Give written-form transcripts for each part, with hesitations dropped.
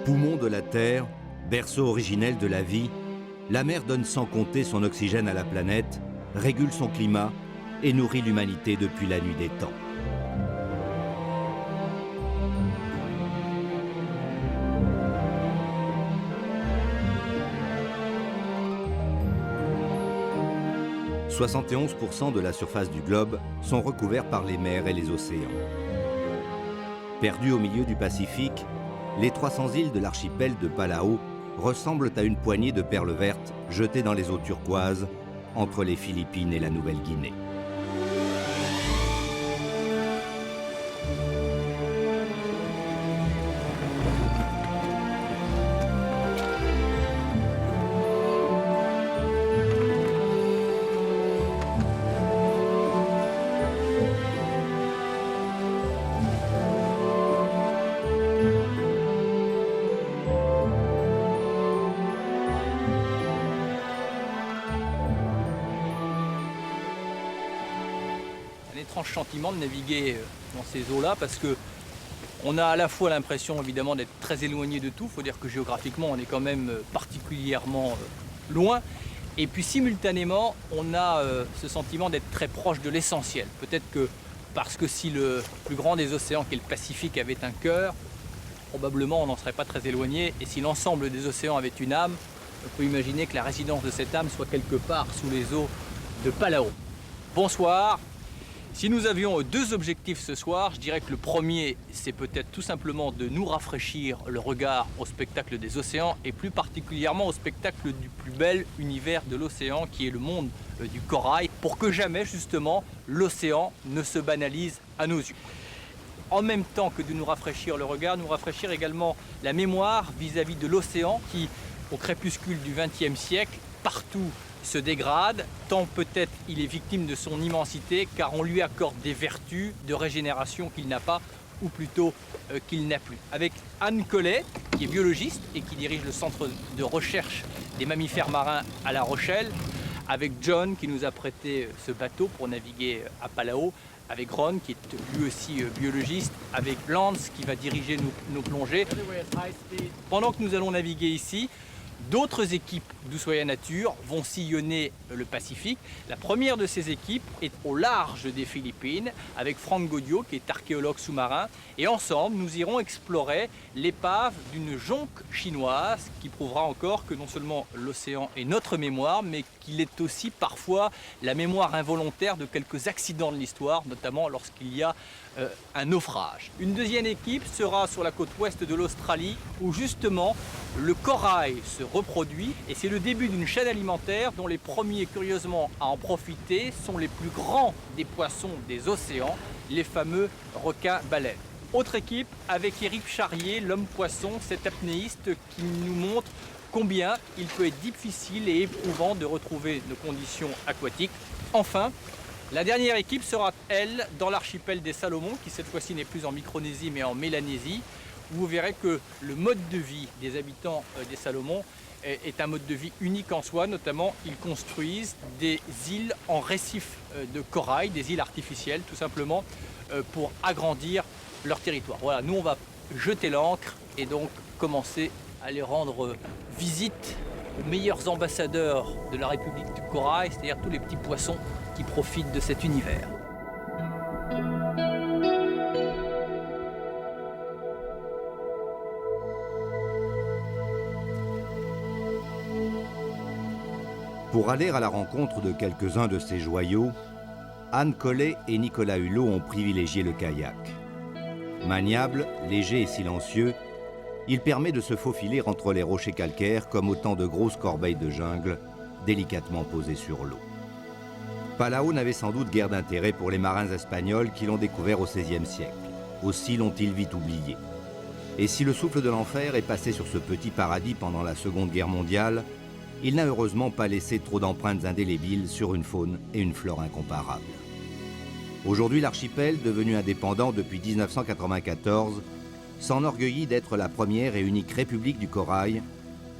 Poumon de la Terre, berceau originel de la vie, la mer donne sans compter son oxygène à la planète, régule son climat et nourrit l'humanité depuis la nuit des temps. « 71% de la surface du globe sont recouverts par les mers et les océans. Perdus au milieu du Pacifique, les 300 îles de l'archipel de Palau ressemblent à une poignée de perles vertes jetées dans les eaux turquoises entre les Philippines et la Nouvelle-Guinée. Un étrange sentiment de naviguer dans ces eaux-là parce que on a à la fois l'impression évidemment d'être très éloigné de tout, il faut dire que géographiquement on est quand même particulièrement loin, et puis simultanément on a ce sentiment d'être très proche de l'essentiel. Peut-être que parce que si le plus grand des océans qui est le Pacifique avait un cœur, probablement on n'en serait pas très éloigné, et si l'ensemble des océans avait une âme, on peut imaginer que la résidence de cette âme soit quelque part sous les eaux de Palau. Bonsoir. Si nous avions deux objectifs ce soir, je dirais que le premier, c'est peut-être tout simplement de nous rafraîchir le regard au spectacle des océans, et plus particulièrement au spectacle du plus bel univers de l'océan, qui est le monde du corail, pour que jamais justement l'océan ne se banalise à nos yeux. En même temps que de nous rafraîchir le regard, nous rafraîchir également la mémoire vis-à-vis de l'océan qui, au crépuscule du XXe siècle, partout se dégrade, tant peut-être il est victime de son immensité, car on lui accorde des vertus de régénération qu'il n'a pas, ou plutôt qu'il n'a plus. Avec Anne Collet, qui est biologiste et qui dirige le centre de recherche des mammifères marins à La Rochelle, avec John qui nous a prêté ce bateau pour naviguer à Palau, avec Ron qui est lui aussi biologiste, avec Lance qui va diriger nos plongées. Pendant que nous allons naviguer ici, d'autres équipes d'Ushuaïa Nature vont sillonner le Pacifique. La première de ces équipes est au large des Philippines avec Franck Gaudio qui est archéologue sous-marin, et ensemble nous irons explorer l'épave d'une jonque chinoise qui prouvera encore que non seulement l'océan est notre mémoire, mais qu'il est aussi parfois la mémoire involontaire de quelques accidents de l'histoire, notamment lorsqu'il y a un naufrage. Une deuxième équipe sera sur la côte ouest de l'Australie où justement le corail se reproduit, et c'est le début d'une chaîne alimentaire dont les premiers curieusement à en profiter sont les plus grands des poissons des océans, les fameux requins-baleines. Autre équipe avec Éric Charrier, l'homme poisson, cet apnéiste qui nous montre combien il peut être difficile et éprouvant de retrouver nos conditions aquatiques. Enfin, la dernière équipe sera, elle, dans l'archipel des Salomon, qui cette fois-ci n'est plus en Micronésie mais en Mélanésie, où vous verrez que le mode de vie des habitants des Salomon est un mode de vie unique en soi. Notamment, ils construisent des îles en récifs de corail, des îles artificielles, tout simplement pour agrandir leur territoire. Voilà, nous on va jeter l'ancre et donc commencer à aller rendre visite aux meilleurs ambassadeurs de la République du corail, c'est-à-dire tous les petits poissons qui profitent de cet univers. Pour aller à la rencontre de quelques-uns de ces joyaux, Anne Collet et Nicolas Hulot ont privilégié le kayak. Maniable, léger et silencieux, il permet de se faufiler entre les rochers calcaires comme autant de grosses corbeilles de jungle délicatement posées sur l'eau. Palau n'avait sans doute guère d'intérêt pour les marins espagnols qui l'ont découvert au XVIe siècle. Aussi l'ont-ils vite oublié. Et si le souffle de l'enfer est passé sur ce petit paradis pendant la Seconde Guerre mondiale, il n'a heureusement pas laissé trop d'empreintes indélébiles sur une faune et une flore incomparables. Aujourd'hui, l'archipel, devenu indépendant depuis 1994, s'enorgueillit d'être la première et unique république du corail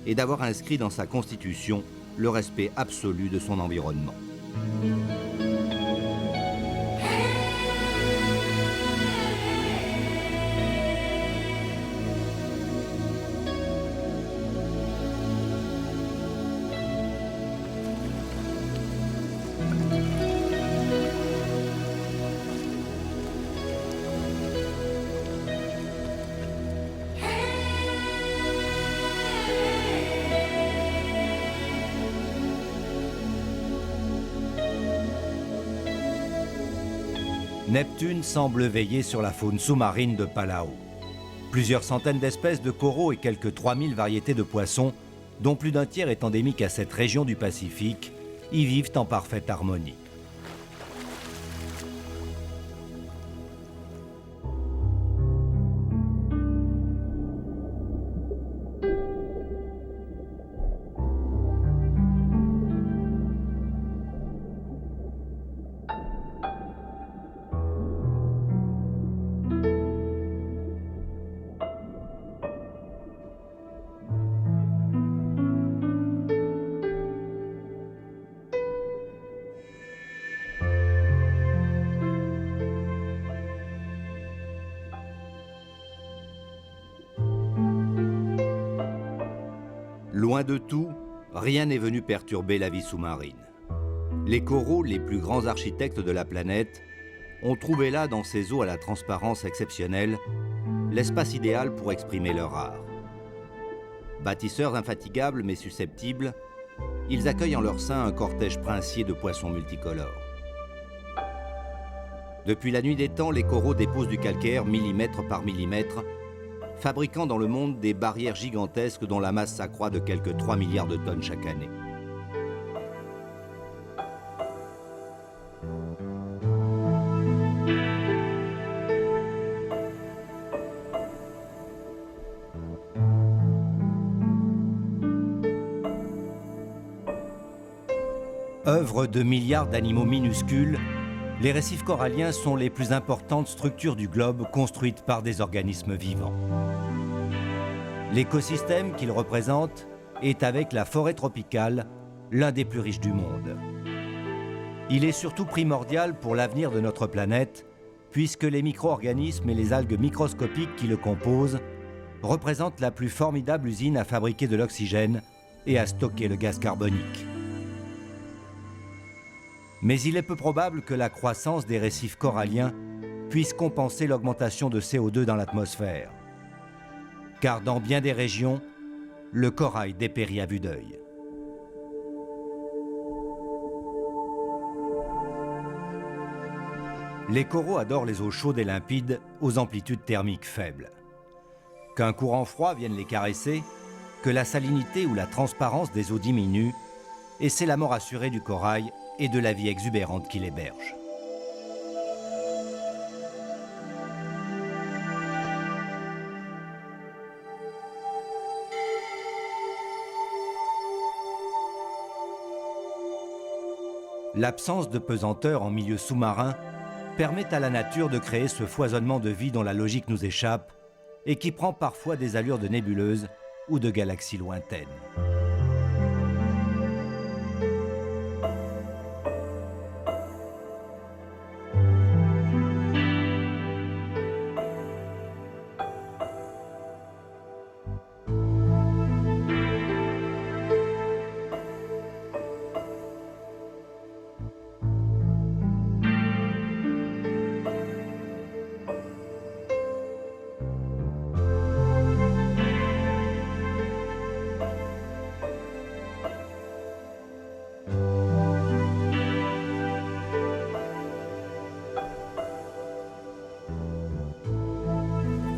et d'avoir inscrit dans sa constitution le respect absolu de son environnement. Neptune semble veiller sur la faune sous-marine de Palau. Plusieurs centaines d'espèces de coraux et quelques 3000 variétés de poissons, dont plus d'un tiers est endémique à cette région du Pacifique, y vivent en parfaite harmonie. Loin de tout, rien n'est venu perturber la vie sous-marine. Les coraux, les plus grands architectes de la planète, ont trouvé là, dans ces eaux à la transparence exceptionnelle, l'espace idéal pour exprimer leur art. Bâtisseurs infatigables mais susceptibles, ils accueillent en leur sein un cortège princier de poissons multicolores. Depuis la nuit des temps, les coraux déposent du calcaire millimètre par millimètre, fabriquant dans le monde des barrières gigantesques dont la masse s'accroît de quelques 3 milliards de tonnes chaque année. Œuvre de milliards d'animaux minuscules, les récifs coralliens sont les plus importantes structures du globe construites par des organismes vivants. L'écosystème qu'ils représentent est, avec la forêt tropicale, l'un des plus riches du monde. Il est surtout primordial pour l'avenir de notre planète, puisque les micro-organismes et les algues microscopiques qui le composent représentent la plus formidable usine à fabriquer de l'oxygène et à stocker le gaz carbonique. Mais il est peu probable que la croissance des récifs coralliens puisse compenser l'augmentation de CO2 dans l'atmosphère. Car dans bien des régions, le corail dépérit à vue d'œil. Les coraux adorent les eaux chaudes et limpides aux amplitudes thermiques faibles. Qu'un courant froid vienne les caresser, que la salinité ou la transparence des eaux diminue, et c'est la mort assurée du corail et de la vie exubérante qui l'héberge. L'absence de pesanteur en milieu sous-marin permet à la nature de créer ce foisonnement de vie dont la logique nous échappe et qui prend parfois des allures de nébuleuse ou de galaxies lointaines.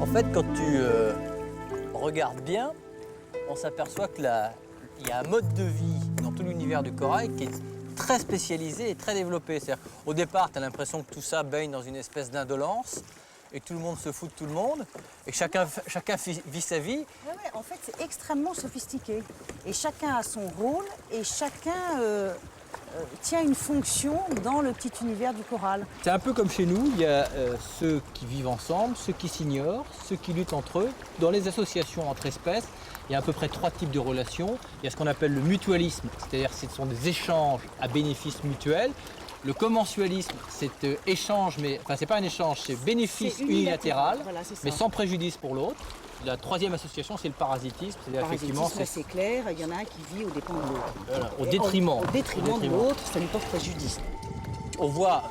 En fait, quand tu regardes bien, on s'aperçoit qu'il y a un mode de vie dans tout l'univers du corail qui est très spécialisé et très développé. Au départ, tu as l'impression que tout ça baigne dans une espèce d'indolence et que tout le monde se fout de tout le monde et que chacun vit sa vie. Ouais, en fait, c'est extrêmement sophistiqué. Et chacun a son rôle et chacun tient une fonction dans le petit univers du coral. C'est un peu comme chez nous, il y a ceux qui vivent ensemble, ceux qui s'ignorent, ceux qui luttent entre eux. Dans les associations entre espèces, il y a à peu près 3 types de relations. Il y a ce qu'on appelle le mutualisme, c'est-à-dire que ce sont des échanges à bénéfice mutuel. Le commensualisme, c'est échange, mais enfin c'est pas un échange, c'est bénéfice unilatéral, voilà, mais sans préjudice pour l'autre. La troisième association, c'est le parasitisme. Le parasitisme, c'est clair, il y en a un qui vit aux dépens de l'autre. Voilà, au détriment de l'autre, ça lui porte préjudice. On voit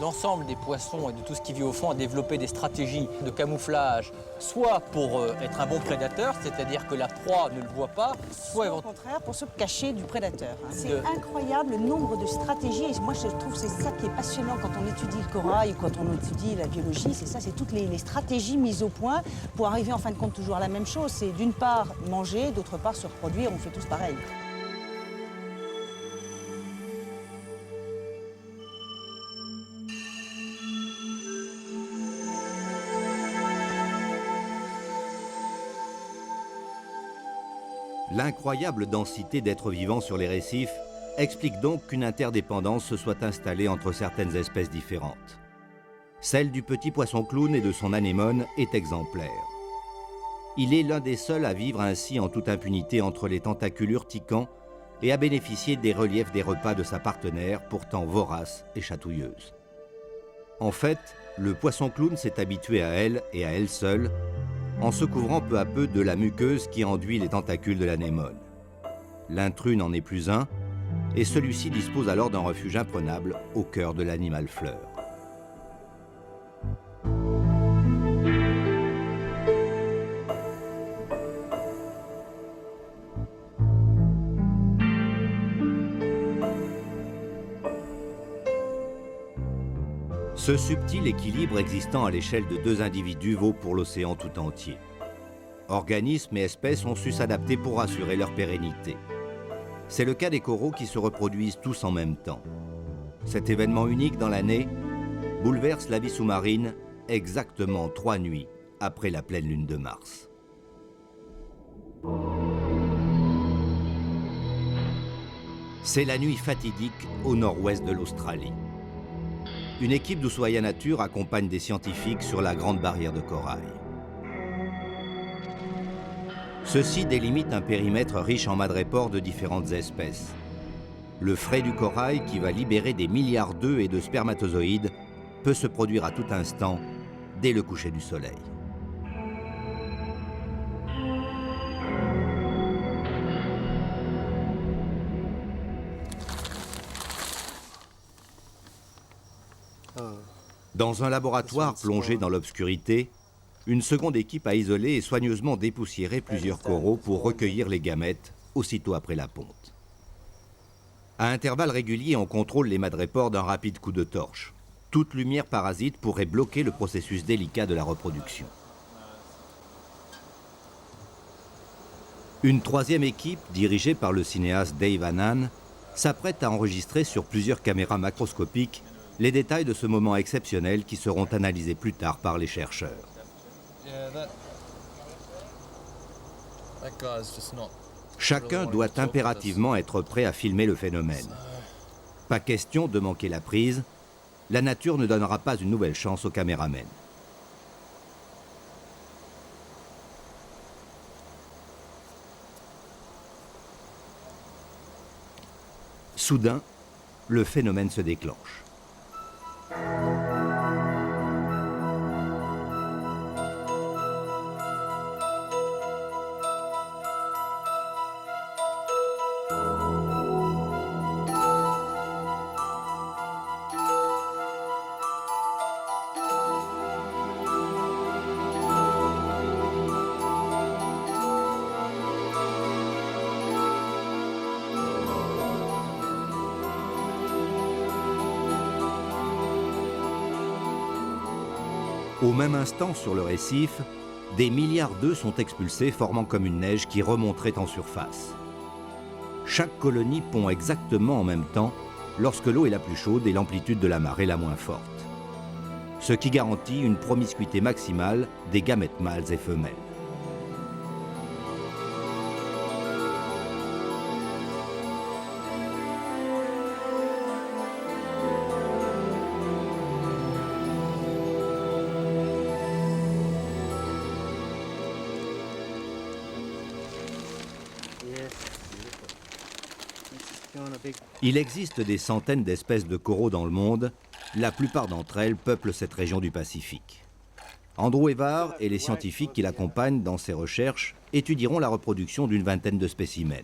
l'ensemble des poissons et de tout ce qui vit au fond a développé des stratégies de camouflage, soit pour être un bon prédateur, c'est-à-dire que la proie ne le voit pas, soit Au contraire, pour se cacher du prédateur. C'est incroyable le nombre de stratégies. Et moi, je trouve que c'est ça qui est passionnant quand on étudie le corail, quand on étudie la biologie. C'est ça, c'est toutes les stratégies mises au point pour arriver en fin de compte toujours à la même chose. C'est d'une part manger, d'autre part se reproduire. On fait tous pareil. L'incroyable densité d'êtres vivants sur les récifs explique donc qu'une interdépendance se soit installée entre certaines espèces différentes. Celle du petit poisson clown et de son anémone est exemplaire. Il est l'un des seuls à vivre ainsi en toute impunité entre les tentacules urticants et à bénéficier des reliefs des repas de sa partenaire, pourtant vorace et chatouilleuse. En fait, le poisson clown s'est habitué à elle et à elle seule, en se couvrant peu à peu de la muqueuse qui enduit les tentacules de l'anémone. L'intrus n'en est plus un, et celui-ci dispose alors d'un refuge imprenable au cœur de l'animal fleur. Ce subtil équilibre existant à l'échelle de deux individus vaut pour l'océan tout entier. Organismes et espèces ont su s'adapter pour assurer leur pérennité. C'est le cas des coraux qui se reproduisent tous en même temps. Cet événement unique dans l'année bouleverse la vie sous-marine exactement 3 nuits après la pleine lune de mars. C'est la nuit fatidique au nord-ouest de l'Australie. Une équipe d'Ushuaïa Nature accompagne des scientifiques sur la grande barrière de corail. Ceux-ci délimitent un périmètre riche en madrépores de différentes espèces. Le frai du corail, qui va libérer des milliards d'œufs et de spermatozoïdes, peut se produire à tout instant, dès le coucher du soleil. Dans un laboratoire plongé dans l'obscurité, une seconde équipe a isolé et soigneusement dépoussiéré plusieurs coraux pour recueillir les gamètes aussitôt après la ponte. À intervalles réguliers, on contrôle les madrépores d'un rapide coup de torche. Toute lumière parasite pourrait bloquer le processus délicat de la reproduction. Une troisième équipe, dirigée par le cinéaste Dave Annan, s'apprête à enregistrer sur plusieurs caméras macroscopiques les détails de ce moment exceptionnel qui seront analysés plus tard par les chercheurs. Chacun doit impérativement être prêt à filmer le phénomène. Pas question de manquer la prise, la nature ne donnera pas une nouvelle chance aux caméramens. Soudain, le phénomène se déclenche. Au même instant, sur le récif, des milliards d'œufs sont expulsés, formant comme une neige qui remonterait en surface. Chaque colonie pond exactement en même temps lorsque l'eau est la plus chaude et l'amplitude de la marée la moins forte. Ce qui garantit une promiscuité maximale des gamètes mâles et femelles. Il existe des centaines d'espèces de coraux dans le monde. La plupart d'entre elles peuplent cette région du Pacifique. Andrew Evard et les scientifiques qui l'accompagnent dans ses recherches étudieront la reproduction d'une vingtaine de spécimens.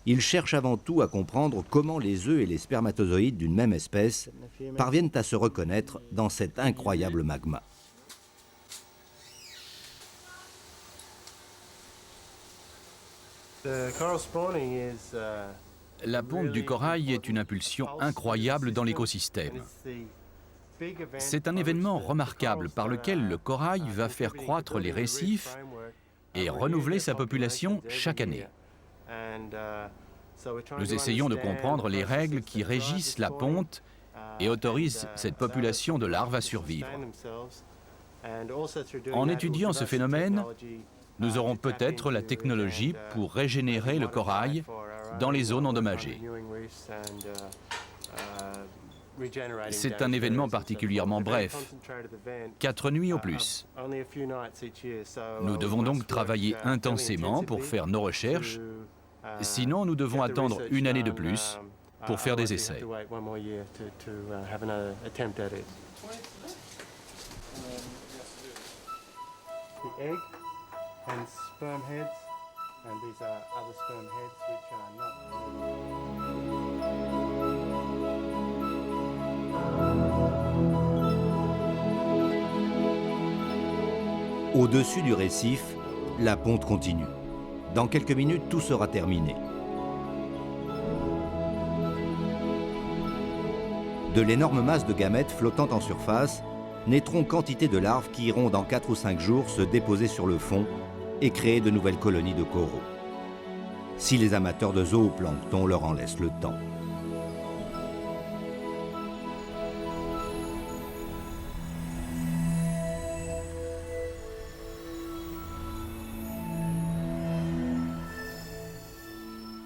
Il cherche avant tout à comprendre comment les œufs et les spermatozoïdes d'une même espèce parviennent à se reconnaître dans cet incroyable magma. La ponte du corail est une impulsion incroyable dans l'écosystème. C'est un événement remarquable par lequel le corail va faire croître les récifs et renouveler sa population chaque année. Nous essayons de comprendre les règles qui régissent la ponte et autorisent cette population de larves à survivre. En étudiant ce phénomène, nous aurons peut-être la technologie pour régénérer le corail dans les zones endommagées. C'est un événement particulièrement bref, 4 nuits au plus. Nous devons donc travailler intensément pour faire nos recherches, sinon nous devons attendre une année de plus pour faire des essais. Au-dessus du récif, la ponte continue. Dans quelques minutes, tout sera terminé. De l'énorme masse de gamètes flottant en surface naîtront quantité de larves qui iront dans 4 ou 5 jours se déposer sur le fond et créer de nouvelles colonies de coraux. Si les amateurs de zooplancton leur en laissent le temps.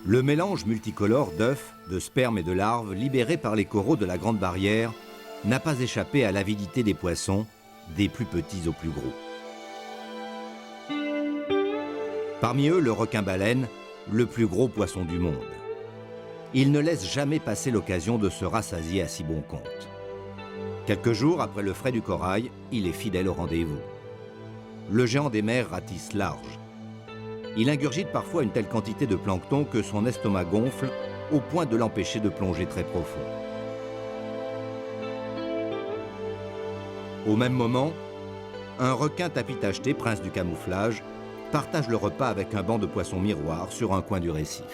Le mélange multicolore d'œufs, de sperme et de larves libérés par les coraux de la Grande Barrière n'a pas échappé à l'avidité des poissons, des plus petits aux plus gros. Parmi eux, le requin-baleine, le plus gros poisson du monde. Il ne laisse jamais passer l'occasion de se rassasier à si bon compte. Quelques jours après le frais du corail, il est fidèle au rendez-vous. Le géant des mers ratisse large. Il ingurgite parfois une telle quantité de plancton que son estomac gonfle au point de l'empêcher de plonger très profond. Au même moment, un requin tapis-tacheté, prince du camouflage, partage le repas avec un banc de poissons miroirs sur un coin du récif.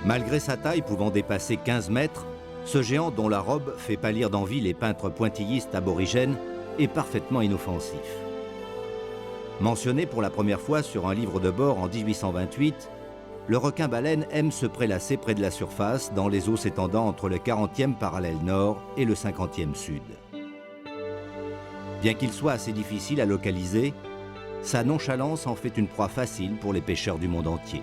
Malgré sa taille pouvant dépasser 15 mètres, ce géant dont la robe fait pâlir d'envie les peintres pointillistes aborigènes est parfaitement inoffensif. Mentionné pour la première fois sur un livre de bord en 1828, le requin-baleine aime se prélasser près de la surface dans les eaux s'étendant entre le 40e parallèle nord et le 50e sud. Bien qu'il soit assez difficile à localiser, sa nonchalance en fait une proie facile pour les pêcheurs du monde entier.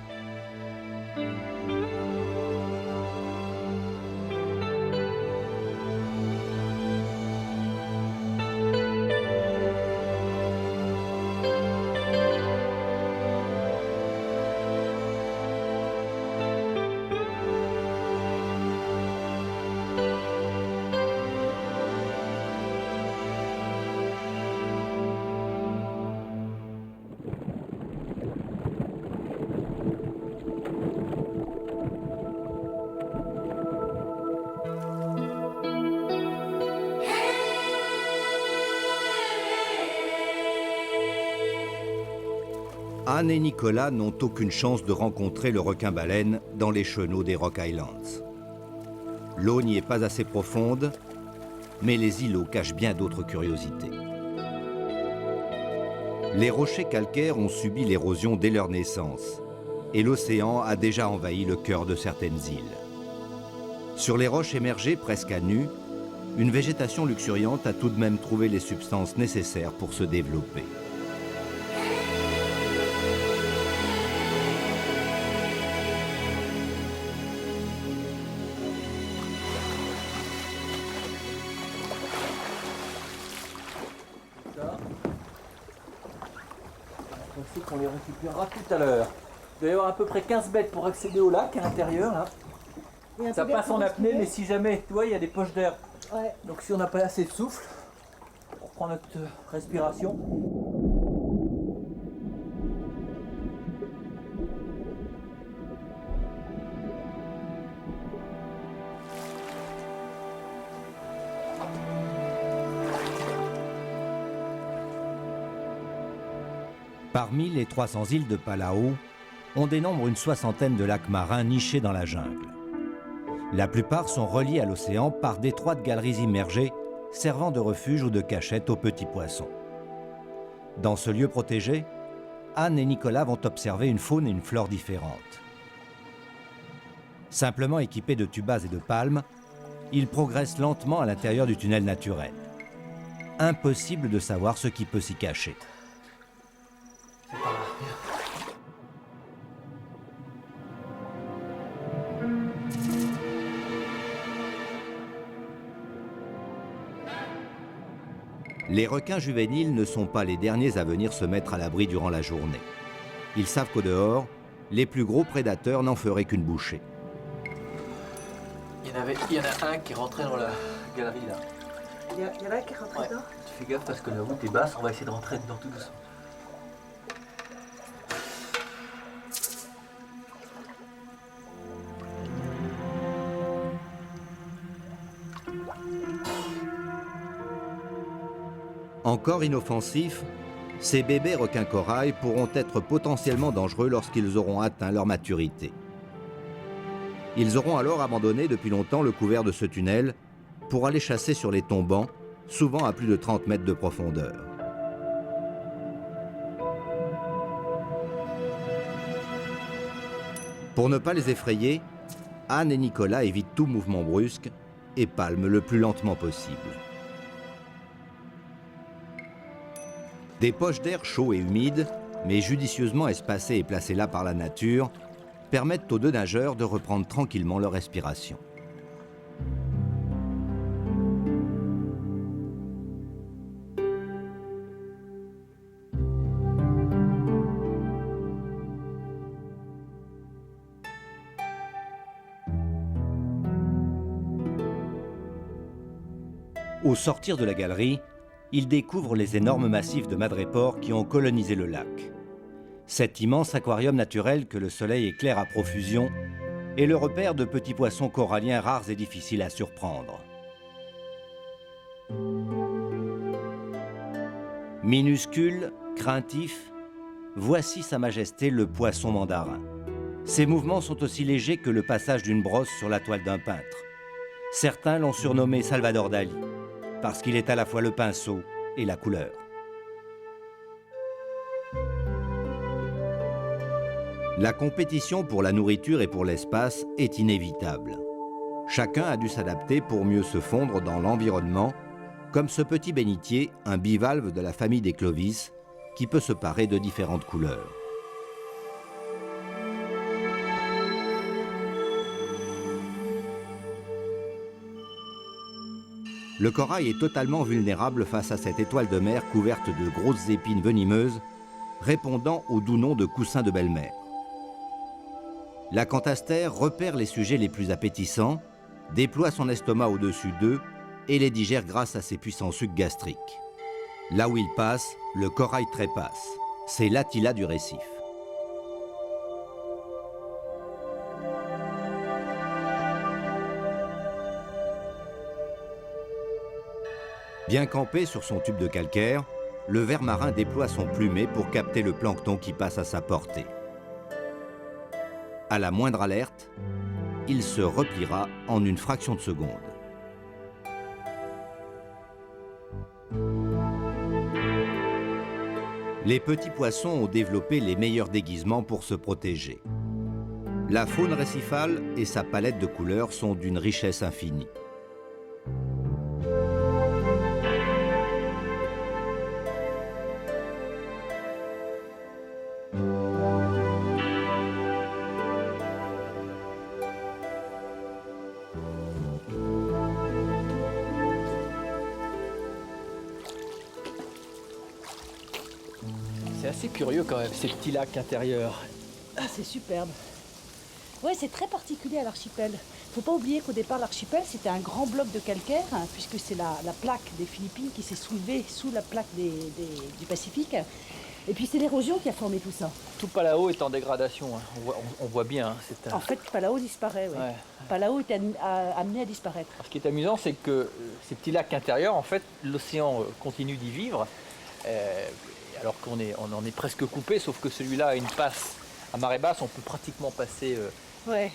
Anne et Nicolas n'ont aucune chance de rencontrer le requin-baleine dans les chenaux des Rock Islands. L'eau n'y est pas assez profonde, mais les îlots cachent bien d'autres curiosités. Les rochers calcaires ont subi l'érosion dès leur naissance, et l'océan a déjà envahi le cœur de certaines îles. Sur les roches émergées presque à nu, une végétation luxuriante a tout de même trouvé les substances nécessaires pour se développer. On sait qu'on les récupérera tout à l'heure. doit y avoir à peu près 15 mètres pour accéder au lac à l'intérieur. Là. Ça passe en apnée, mais si jamais, tu vois, il y a des poches d'air. Ouais. Donc si on n'a pas assez de souffle, on reprend notre respiration. Parmi les 300 îles de Palau, on dénombre une soixantaine de lacs marins nichés dans la jungle. La plupart sont reliés à l'océan par d'étroites galeries immergées servant de refuge ou de cachette aux petits poissons. Dans ce lieu protégé, Anne et Nicolas vont observer une faune et une flore différentes. Simplement équipés de tubas et de palmes, ils progressent lentement à l'intérieur du tunnel naturel. Impossible de savoir ce qui peut s'y cacher. Les requins juvéniles ne sont pas les derniers à venir se mettre à l'abri durant la journée. Ils savent qu'au dehors, les plus gros prédateurs n'en feraient qu'une bouchée. Il y en a un qui est rentré dans la galerie là. Il y en a un qui est rentré dedans. Tu fais gaffe parce que la route est basse, on va essayer de rentrer dedans tout doucement. Encore inoffensifs, ces bébés requins corail pourront être potentiellement dangereux lorsqu'ils auront atteint leur maturité. Ils auront alors abandonné depuis longtemps le couvert de ce tunnel pour aller chasser sur les tombants, souvent à plus de 30 mètres de profondeur. Pour ne pas les effrayer, Anne et Nicolas évitent tout mouvement brusque et palment le plus lentement possible. Des poches d'air chauds et humides, mais judicieusement espacées et placées là par la nature, permettent aux deux nageurs de reprendre tranquillement leur respiration. Au sortir de la galerie, ils découvrent les énormes massifs de madrépores qui ont colonisé le lac. Cet immense aquarium naturel que le soleil éclaire à profusion est le repère de petits poissons coralliens rares et difficiles à surprendre. Minuscule, craintif, voici Sa Majesté le poisson mandarin. Ses mouvements sont aussi légers que le passage d'une brosse sur la toile d'un peintre. Certains l'ont surnommé Salvador Dali, parce qu'il est à la fois le pinceau et la couleur. La compétition pour la nourriture et pour l'espace est inévitable. Chacun a dû s'adapter pour mieux se fondre dans l'environnement, comme ce petit bénitier, un bivalve de la famille des Clovis, qui peut se parer de différentes couleurs. Le corail est totalement vulnérable face à cette étoile de mer couverte de grosses épines venimeuses, répondant au doux nom de coussin de belle-mère. La cantastère repère les sujets les plus appétissants, déploie son estomac au-dessus d'eux et les digère grâce à ses puissants sucs gastriques. Là où il passe, le corail trépasse. C'est l'attila du récif. Bien campé sur son tube de calcaire, le ver marin déploie son plumet pour capter le plancton qui passe à sa portée. À la moindre alerte, il se repliera en une fraction de seconde. Les petits poissons ont développé les meilleurs déguisements pour se protéger. La faune récifale et sa palette de couleurs sont d'une richesse infinie. C'est assez curieux quand même, ces petits lacs intérieurs. Ça, c'est superbe. Ouais, c'est très particulier à l'archipel. Il ne faut pas oublier qu'au départ, l'archipel, c'était un grand bloc de calcaire, hein, puisque c'est la plaque des Philippines qui s'est soulevée sous la plaque du Pacifique. Et puis c'est l'érosion qui a formé tout ça. Tout Palau est en dégradation, hein. On voit bien. Hein, En fait, Palau disparaît, oui. Ouais. Palau est amené à disparaître. Alors, ce qui est amusant, c'est que ces petits lacs intérieurs, en fait, l'océan continue d'y vivre, alors qu'on en est presque coupé, sauf que celui-là a une passe à marée basse, on peut pratiquement passer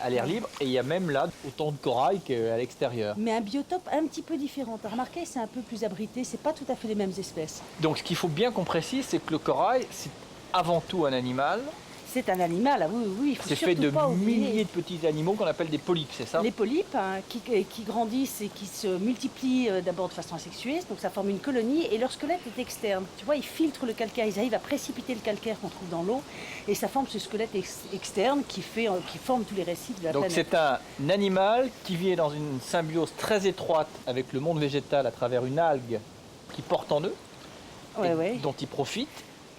à l'air libre, et il y a même là autant de corail qu'à l'extérieur. Mais un biotope un petit peu différent. T'as remarqué, c'est un peu plus abrité, c'est pas tout à fait les mêmes espèces. Donc ce qu'il faut bien qu'on précise, c'est que le corail, c'est avant tout un animal. C'est un animal, oui. C'est fait de milliers de petits animaux qu'on appelle des polypes, c'est ça? Les polypes, hein, qui grandissent et qui se multiplient d'abord de façon asexuée, donc ça forme une colonie, et leur squelette est externe. Tu vois, ils filtrent le calcaire, ils arrivent à précipiter le calcaire qu'on trouve dans l'eau, et ça forme ce squelette externe qui forme tous les récifs de la planète. Donc c'est un animal qui vit dans une symbiose très étroite avec le monde végétal à travers une algue qui porte en eux, dont il profite,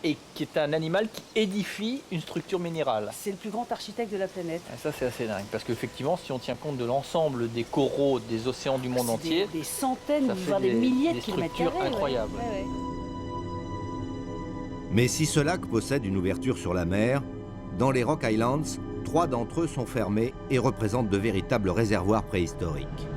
et qui est un animal qui édifie une structure minérale. C'est le plus grand architecte de la planète. Et ça, c'est assez dingue, parce qu'effectivement, si on tient compte de l'ensemble des coraux des océans du monde entier, des centaines, voire des milliers de kilomètres carrés. Des structures incroyables. Ouais. Mais si ce lac possède une ouverture sur la mer, dans les Rock Islands, 3 d'entre eux sont fermés et représentent de véritables réservoirs préhistoriques.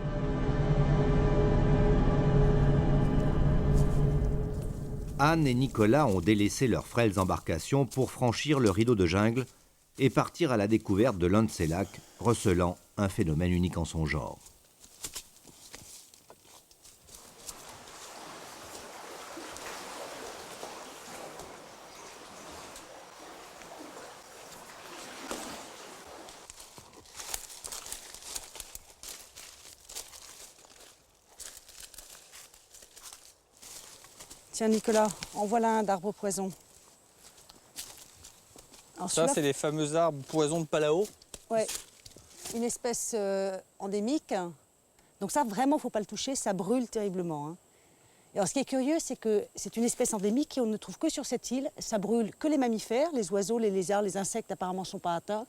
Anne et Nicolas ont délaissé leurs frêles embarcations pour franchir le rideau de jungle et partir à la découverte de l'un de ces lacs, recelant un phénomène unique en son genre. Tiens Nicolas, en voilà un d'arbre poison. Alors, ça, c'est les fameux arbres poison de Palau. Ouais, une espèce endémique. Donc ça, vraiment, il ne faut pas le toucher, ça brûle terriblement. Hein. Et alors, ce qui est curieux, c'est que c'est une espèce endémique qu'on ne trouve que sur cette île. Ça brûle que les mammifères, les oiseaux, les lézards, les insectes apparemment ne sont pas atteints.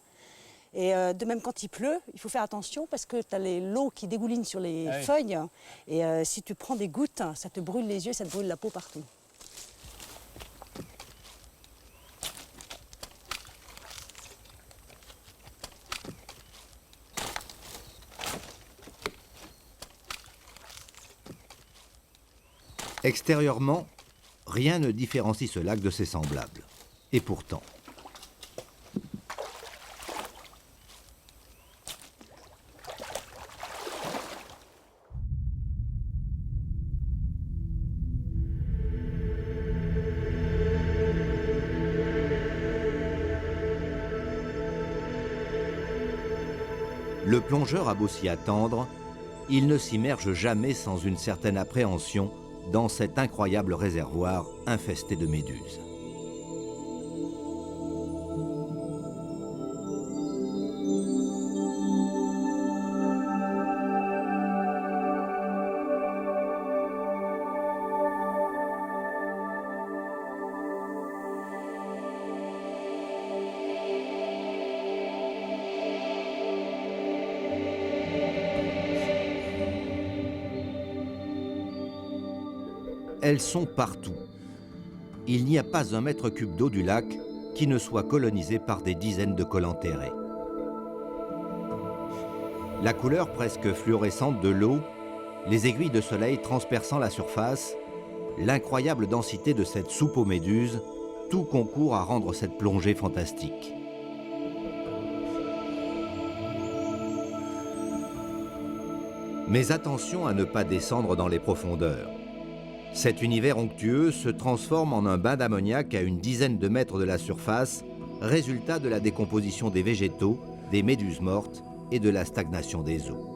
Et de même quand il pleut, il faut faire attention parce que tu as l'eau qui dégouline sur les feuilles. Et si tu prends des gouttes, ça te brûle les yeux, ça te brûle la peau partout. Extérieurement, rien ne différencie ce lac de ses semblables. Et pourtant... Le plongeur a beau s'y attendre, il ne s'immerge jamais sans une certaine appréhension dans cet incroyable réservoir infesté de méduses. Elles sont partout. Il n'y a pas un mètre cube d'eau du lac qui ne soit colonisé par des dizaines de colenterrés. La couleur presque fluorescente de l'eau, les aiguilles de soleil transperçant la surface, l'incroyable densité de cette soupe aux méduses, tout concourt à rendre cette plongée fantastique. Mais attention à ne pas descendre dans les profondeurs. Cet univers onctueux se transforme en un bain d'ammoniac à une dizaine de mètres de la surface, résultat de la décomposition des végétaux, des méduses mortes et de la stagnation des eaux.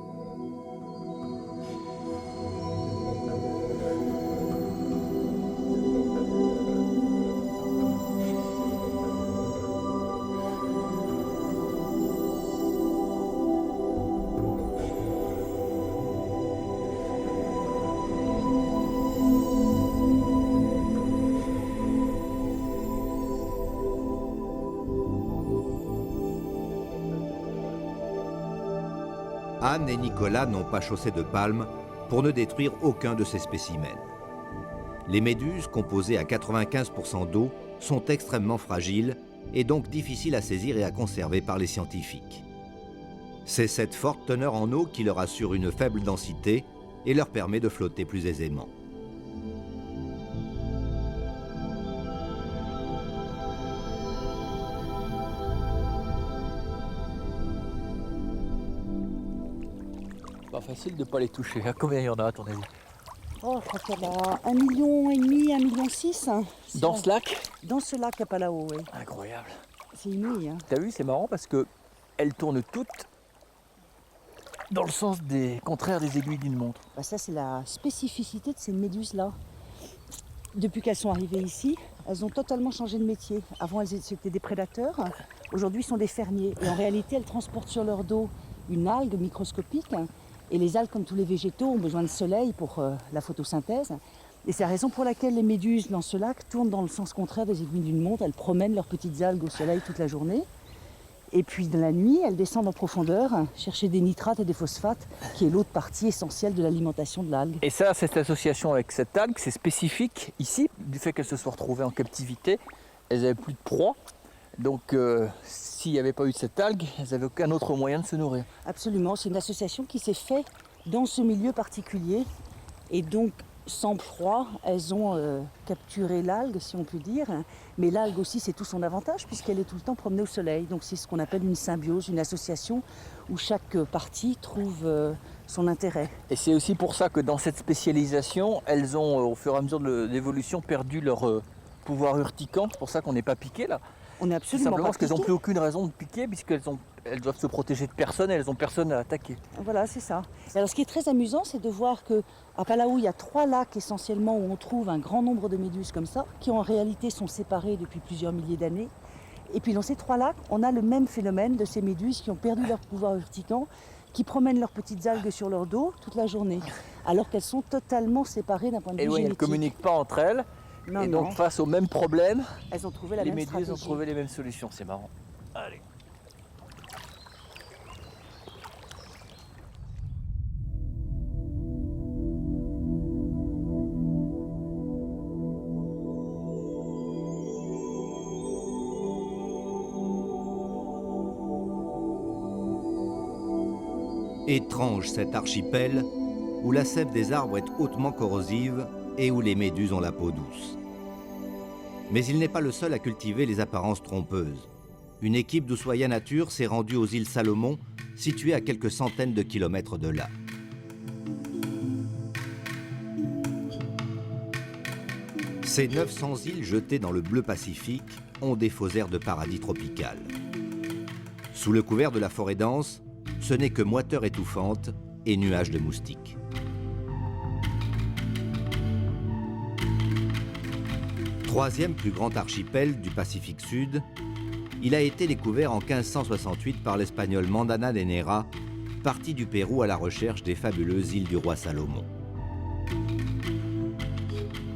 Anne et Nicolas n'ont pas chaussé de palmes pour ne détruire aucun de ces spécimens. Les méduses, composées à 95% d'eau, sont extrêmement fragiles et donc difficiles à saisir et à conserver par les scientifiques. C'est cette forte teneur en eau qui leur assure une faible densité et leur permet de flotter plus aisément. Pas facile de ne pas les toucher. Combien il y en a à ton avis? Oh, je crois qu'il y en a 1,5 million, 1,6 million. Dans ce lac? Dans ce lac à Palau, oui. Incroyable. C'est inouï. Hein. T'as vu, c'est marrant parce qu'elles tournent toutes dans le sens contraire des aiguilles d'une montre. Bah ça, c'est la spécificité de ces méduses-là. Depuis qu'elles sont arrivées ici, elles ont totalement changé de métier. Avant, elles étaient des prédateurs. Aujourd'hui, sont des fermiers. Et en réalité, elles transportent sur leur dos une algue microscopique. Et les algues, comme tous les végétaux, ont besoin de soleil pour la photosynthèse. Et c'est la raison pour laquelle les méduses dans ce lac tournent dans le sens contraire des aiguilles d'une montre. Elles promènent leurs petites algues au soleil toute la journée. Et puis dans la nuit, elles descendent en profondeur chercher des nitrates et des phosphates, qui est l'autre partie essentielle de l'alimentation de l'algue. Et ça, cette association avec cette algue, c'est spécifique ici, du fait qu'elles se soient retrouvées en captivité. Elles n'avaient plus de proie. Donc s'il n'y avait pas eu de cette algue, elles n'avaient aucun autre moyen de se nourrir. Absolument, c'est une association qui s'est faite dans ce milieu particulier. Et donc, sans proie, elles ont capturé l'algue, si on peut dire. Mais l'algue aussi, c'est tout son avantage, puisqu'elle est tout le temps promenée au soleil. Donc c'est ce qu'on appelle une symbiose, une association où chaque partie trouve son intérêt. Et c'est aussi pour ça que dans cette spécialisation, elles ont, au fur et à mesure de l'évolution, perdu leur pouvoir urticant. C'est pour ça qu'on n'est pas piqué là. On est absolument simplement pas parce qu'elles n'ont piquées. plus aucune raison de piquer, puisqu'elles doivent se protéger de personne et elles n'ont personne à attaquer. Voilà, c'est ça. Et alors, ce qui est très amusant, c'est de voir qu'à Palau, il y a 3 lacs essentiellement où on trouve un grand nombre de méduses comme ça, qui en réalité sont séparés depuis plusieurs milliers d'années. Et puis dans ces 3 lacs, on a le même phénomène de ces méduses qui ont perdu leur pouvoir urticant, qui promènent leurs petites algues sur leur dos toute la journée, alors qu'elles sont totalement séparées d'un point de vue Et oui, elles ne génétique. communiquent pas entre elles. Non, et non. donc face au même problème, Elles ont trouvé la les même méduses ont stratégie. trouvé les mêmes solutions. C'est marrant. Allez. Étrange cet archipel où la sève des arbres est hautement corrosive et où les méduses ont la peau douce. Mais il n'est pas le seul à cultiver les apparences trompeuses. Une équipe d'Ushuaïa Nature s'est rendue aux îles Salomon, situées à quelques centaines de kilomètres de là. Ces 900 îles jetées dans le bleu Pacifique ont des faux airs de paradis tropical. Sous le couvert de la forêt dense, ce n'est que moiteur étouffante et nuages de moustiques. Troisième plus grand archipel du Pacifique Sud, il a été découvert en 1568 par l'espagnol Mandana de Nera, parti du Pérou à la recherche des fabuleuses îles du roi Salomon.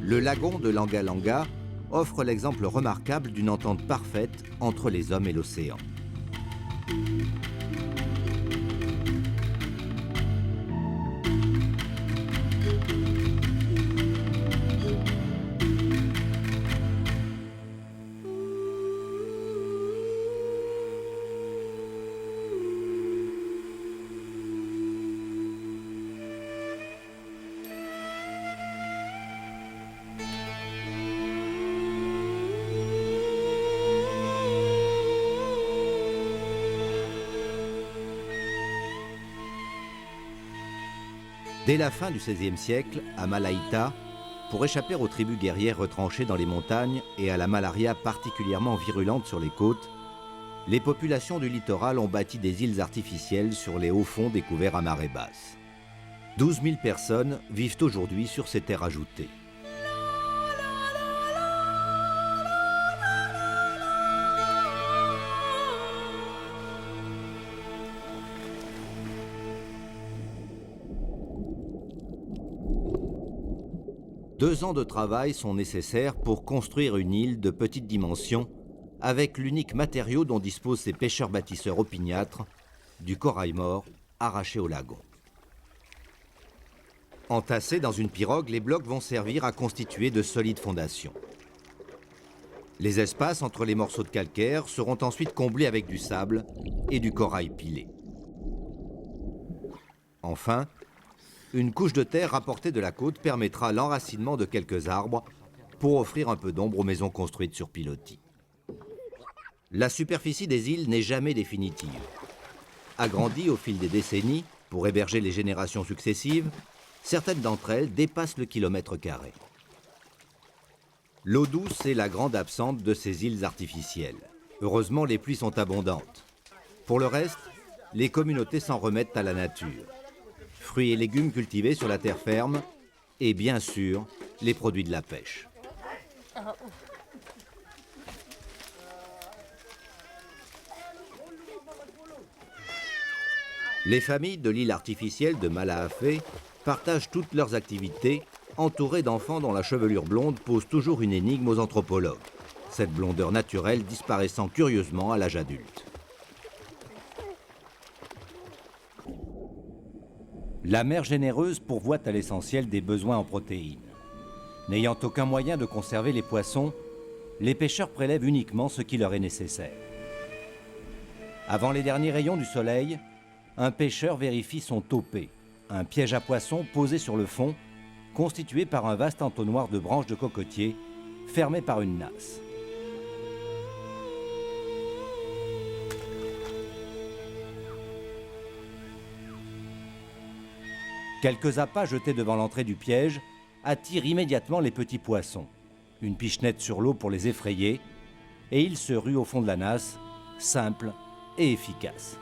Le lagon de Langa Langa offre l'exemple remarquable d'une entente parfaite entre les hommes et l'océan. Dès la fin du XVIe siècle, à Malaïta, pour échapper aux tribus guerrières retranchées dans les montagnes et à la malaria particulièrement virulente sur les côtes, les populations du littoral ont bâti des îles artificielles sur les hauts fonds découverts à marée basse. 12 000 personnes vivent aujourd'hui sur ces terres ajoutées. Deux ans de travail sont nécessaires pour construire une île de petite dimension avec l'unique matériau dont disposent ces pêcheurs bâtisseurs opiniâtres, du corail mort arrachés au lagon. Entassés dans une pirogue, les blocs vont servir à constituer de solides fondations. Les espaces entre les morceaux de calcaire seront ensuite comblés avec du sable et du corail pilé. Enfin, une couche de terre rapportée de la côte permettra l'enracinement de quelques arbres pour offrir un peu d'ombre aux maisons construites sur pilotis. La superficie des îles n'est jamais définitive. Agrandie au fil des décennies pour héberger les générations successives, certaines d'entre elles dépassent le kilomètre carré. L'eau douce est la grande absente de ces îles artificielles. Heureusement, les pluies sont abondantes. Pour le reste, les communautés s'en remettent à la nature. Fruits et légumes cultivés sur la terre ferme et bien sûr, les produits de la pêche. Les familles de l'île artificielle de Malaafé partagent toutes leurs activités, entourées d'enfants dont la chevelure blonde pose toujours une énigme aux anthropologues, cette blondeur naturelle disparaissant curieusement à l'âge adulte. La mer généreuse pourvoit à l'essentiel des besoins en protéines. N'ayant aucun moyen de conserver les poissons, les pêcheurs prélèvent uniquement ce qui leur est nécessaire. Avant les derniers rayons du soleil, un pêcheur vérifie son topé, un piège à poissons posé sur le fond, constitué par un vaste entonnoir de branches de cocotier, fermé par une nasse. Quelques appâts jetés devant l'entrée du piège attirent immédiatement les petits poissons. Une pichenette sur l'eau pour les effrayer, et ils se ruent au fond de la nasse, simple et efficace.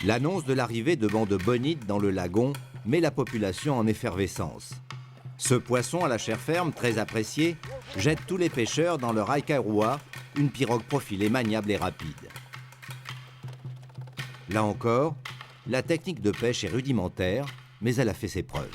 L'annonce de l'arrivée de bancs de bonites dans le lagon met la population en effervescence. Ce poisson à la chair ferme, très apprécié, jette tous les pêcheurs dans leur aikairua, une pirogue profilée maniable et rapide. Là encore, la technique de pêche est rudimentaire, mais elle a fait ses preuves.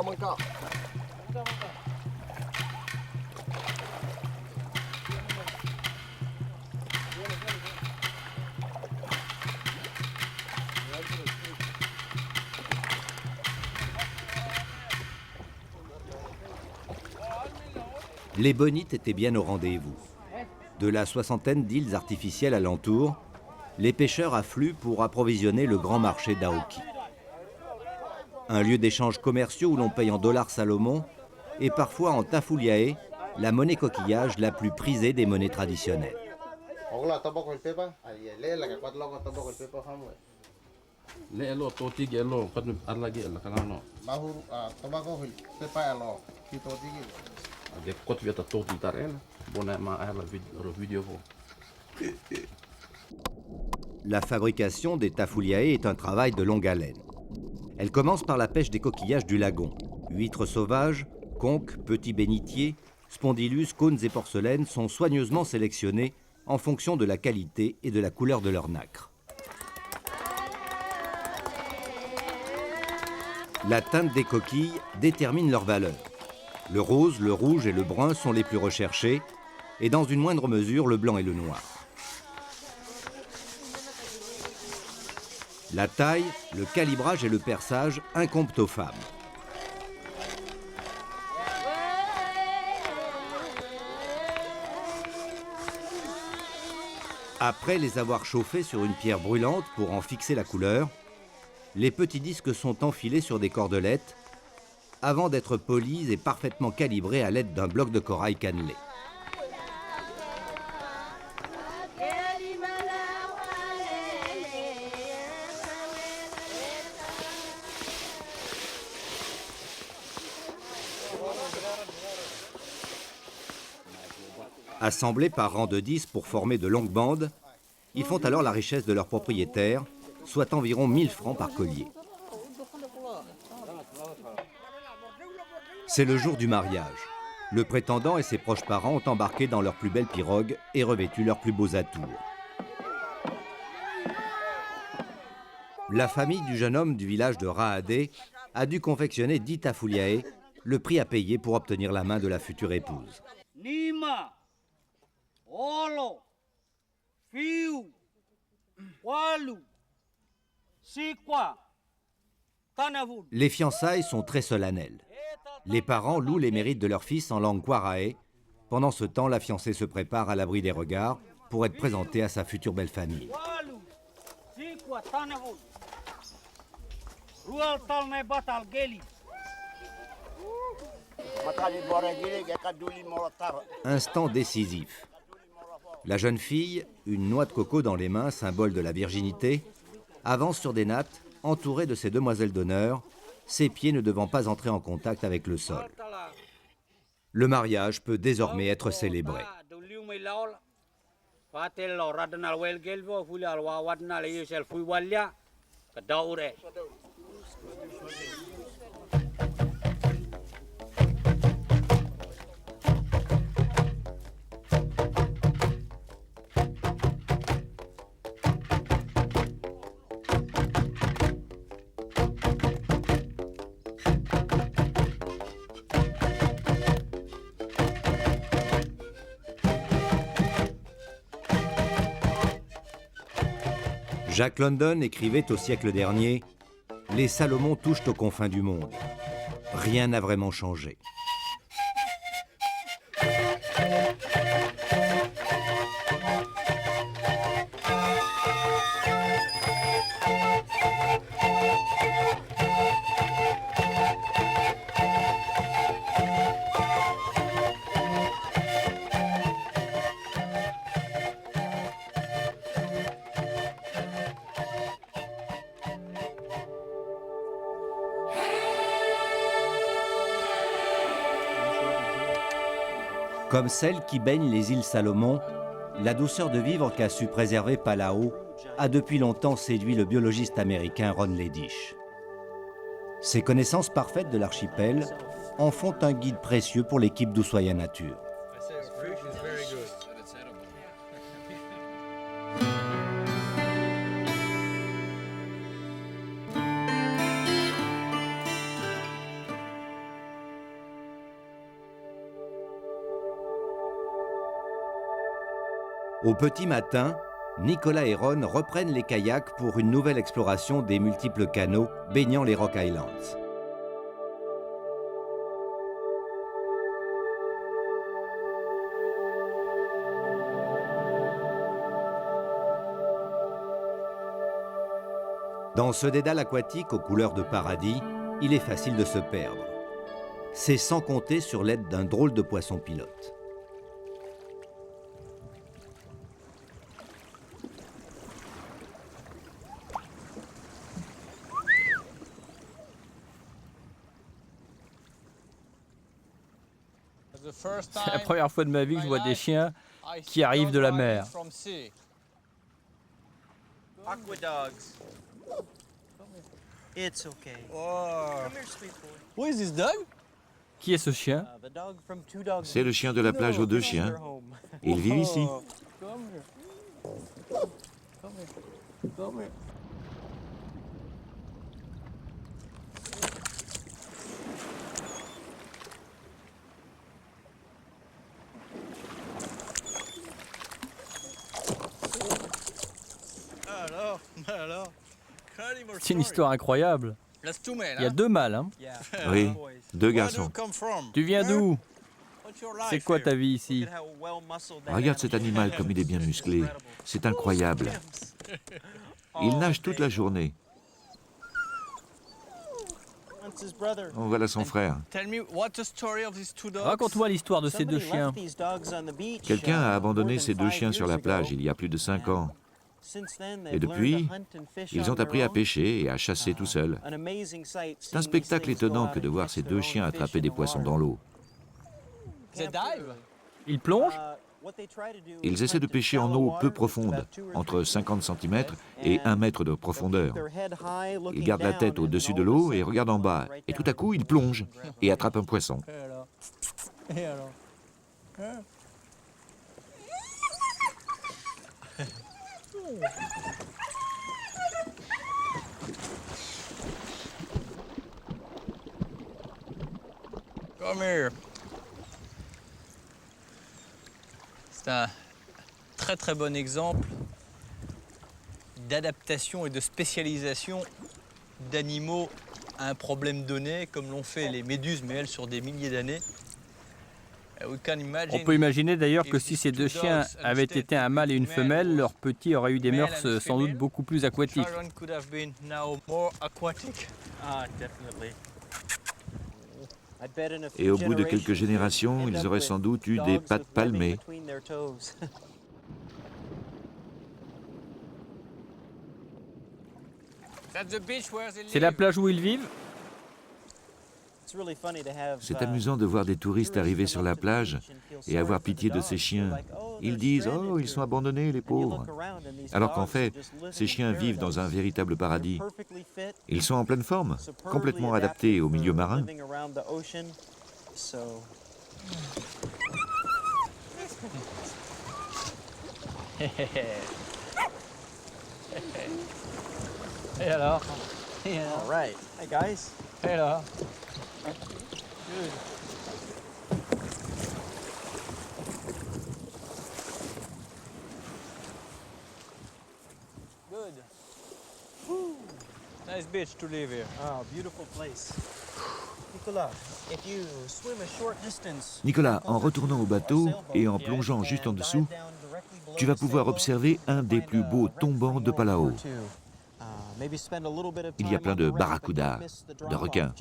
Mangka. Les bonites étaient bien au rendez-vous. De la soixantaine d'îles artificielles alentour, les pêcheurs affluent pour approvisionner le grand marché d'Aoki. Un lieu d'échanges commerciaux où l'on paye en dollars Salomon et parfois en tafuliae, la monnaie coquillage la plus prisée des monnaies traditionnelles. La fabrication des tafuliae est un travail de longue haleine. Elle commence par la pêche des coquillages du lagon. Huîtres sauvages, conques, petits bénitiers, spondylus, cônes et porcelaines sont soigneusement sélectionnés en fonction de la qualité et de la couleur de leur nacre. La teinte des coquilles détermine leur valeur. Le rose, le rouge et le brun sont les plus recherchés, et dans une moindre mesure, le blanc et le noir. La taille, le calibrage et le perçage incombent aux femmes. Après les avoir chauffés sur une pierre brûlante pour en fixer la couleur, les petits disques sont enfilés sur des cordelettes, avant d'être polies et parfaitement calibrées à l'aide d'un bloc de corail cannelé. Assemblés par rang de 10 pour former de longues bandes, ils font alors la richesse de leur propriétaire, soit environ 1000 francs par collier. C'est le jour du mariage. Le prétendant et ses proches parents ont embarqué dans leurs plus belles pirogues et revêtu leurs plus beaux atours. La famille du jeune homme du village de Raadé a dû confectionner 10 tafouliae, le prix à payer pour obtenir la main de la future épouse. Nima, Olo, Fiu, Walu, Sikwa, Tanavud. Les fiançailles sont très solennelles. Les parents louent les mérites de leur fils en langue kwarae. Pendant ce temps, la fiancée se prépare à l'abri des regards pour être présentée à sa future belle famille. Walu, Sikwa, Tanavud. Rual Talne Batal Geli. Instant décisif. La jeune fille, une noix de coco dans les mains, symbole de la virginité, avance sur des nattes, entourée de ses demoiselles d'honneur, ses pieds ne devant pas entrer en contact avec le sol. Le mariage peut désormais être célébré. Jack London écrivait au siècle dernier « Les Salomon touchent aux confins du monde. Rien n'a vraiment changé. » Comme celle qui baigne les îles Salomon, la douceur de vivre qu'a su préserver Palau a depuis longtemps séduit le biologiste américain Ron Ledish. Ses connaissances parfaites de l'archipel en font un guide précieux pour l'équipe d'Ushuaïa Nature. Au petit matin, Nicolas et Ron reprennent les kayaks pour une nouvelle exploration des multiples canaux baignant les Rock Islands. Dans ce dédale aquatique aux couleurs de paradis, il est facile de se perdre. C'est sans compter sur l'aide d'un drôle de poisson pilote. C'est la première fois de ma vie que je vois des chiens qui arrivent de la mer. Aquadogs. It's okay. Oh. Come here, sweet boy. Who is this dog? Qui est ce chien? The dog from Two Dogs. C'est le chien de la plage aux deux chiens. Il vit ici. Come here. Come here. Come here. C'est une histoire incroyable. Il y a deux mâles, hein? Oui, deux garçons. Tu viens d'où? C'est quoi ta vie ici? Regarde cet animal comme il est bien musclé. C'est incroyable. Il nage toute la journée. Oh, voilà son frère. Raconte-moi l'histoire de ces deux chiens. Quelqu'un a abandonné ces deux chiens sur la plage il y a plus de 5 ans. Et depuis, ils ont appris à pêcher et à chasser tout seuls. C'est un spectacle étonnant que de voir ces deux chiens attraper des poissons dans l'eau. Ils plongent? Ils essaient de pêcher en eau peu profonde, entre 50 cm et 1 mètre de profondeur. Ils gardent la tête au-dessus de l'eau et regardent en bas. Et tout à coup, ils plongent et attrapent un poisson. Et alors? Come here. C'est un très très bon exemple d'adaptation et de spécialisation d'animaux à un problème donné, comme l'ont fait les méduses, mais elles sur des milliers d'années. On peut imaginer d'ailleurs que si ces deux chiens avaient été un mâle et une femelle, leurs petits auraient eu des mœurs sans doute beaucoup plus aquatiques. Et au bout de quelques générations, ils auraient sans doute eu des pattes palmées. C'est la plage où ils vivent? C'est amusant de voir des touristes arriver sur la plage et avoir pitié de ces chiens. Ils disent « Oh, ils sont abandonnés, les pauvres !» Alors qu'en fait, ces chiens vivent dans un véritable paradis. Ils sont en pleine forme, complètement adaptés au milieu marin. Et alors? All right. Hey, guys. Et alors? Good. Nice beach to live here. Oh, beautiful place. Nicolas, if you swim a short distance, Nicolas, en retournant au bateau et en plongeant juste en dessous, tu vas pouvoir observer un des plus beaux tombants de Palau. Il y a plein de barracudas, de requins.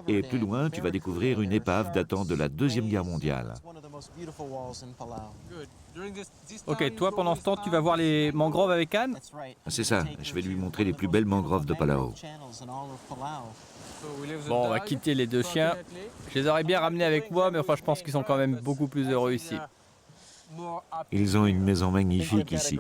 Et plus loin, tu vas découvrir une épave datant de la Deuxième Guerre mondiale. Ok, toi pendant ce temps, tu vas voir les mangroves avec Anne? C'est ça, je vais lui montrer les plus belles mangroves de Palau. Bon, on va quitter les deux chiens. Je les aurais bien ramenés avec moi, mais enfin je pense qu'ils sont quand même beaucoup plus heureux ici. Ils ont une maison magnifique ici.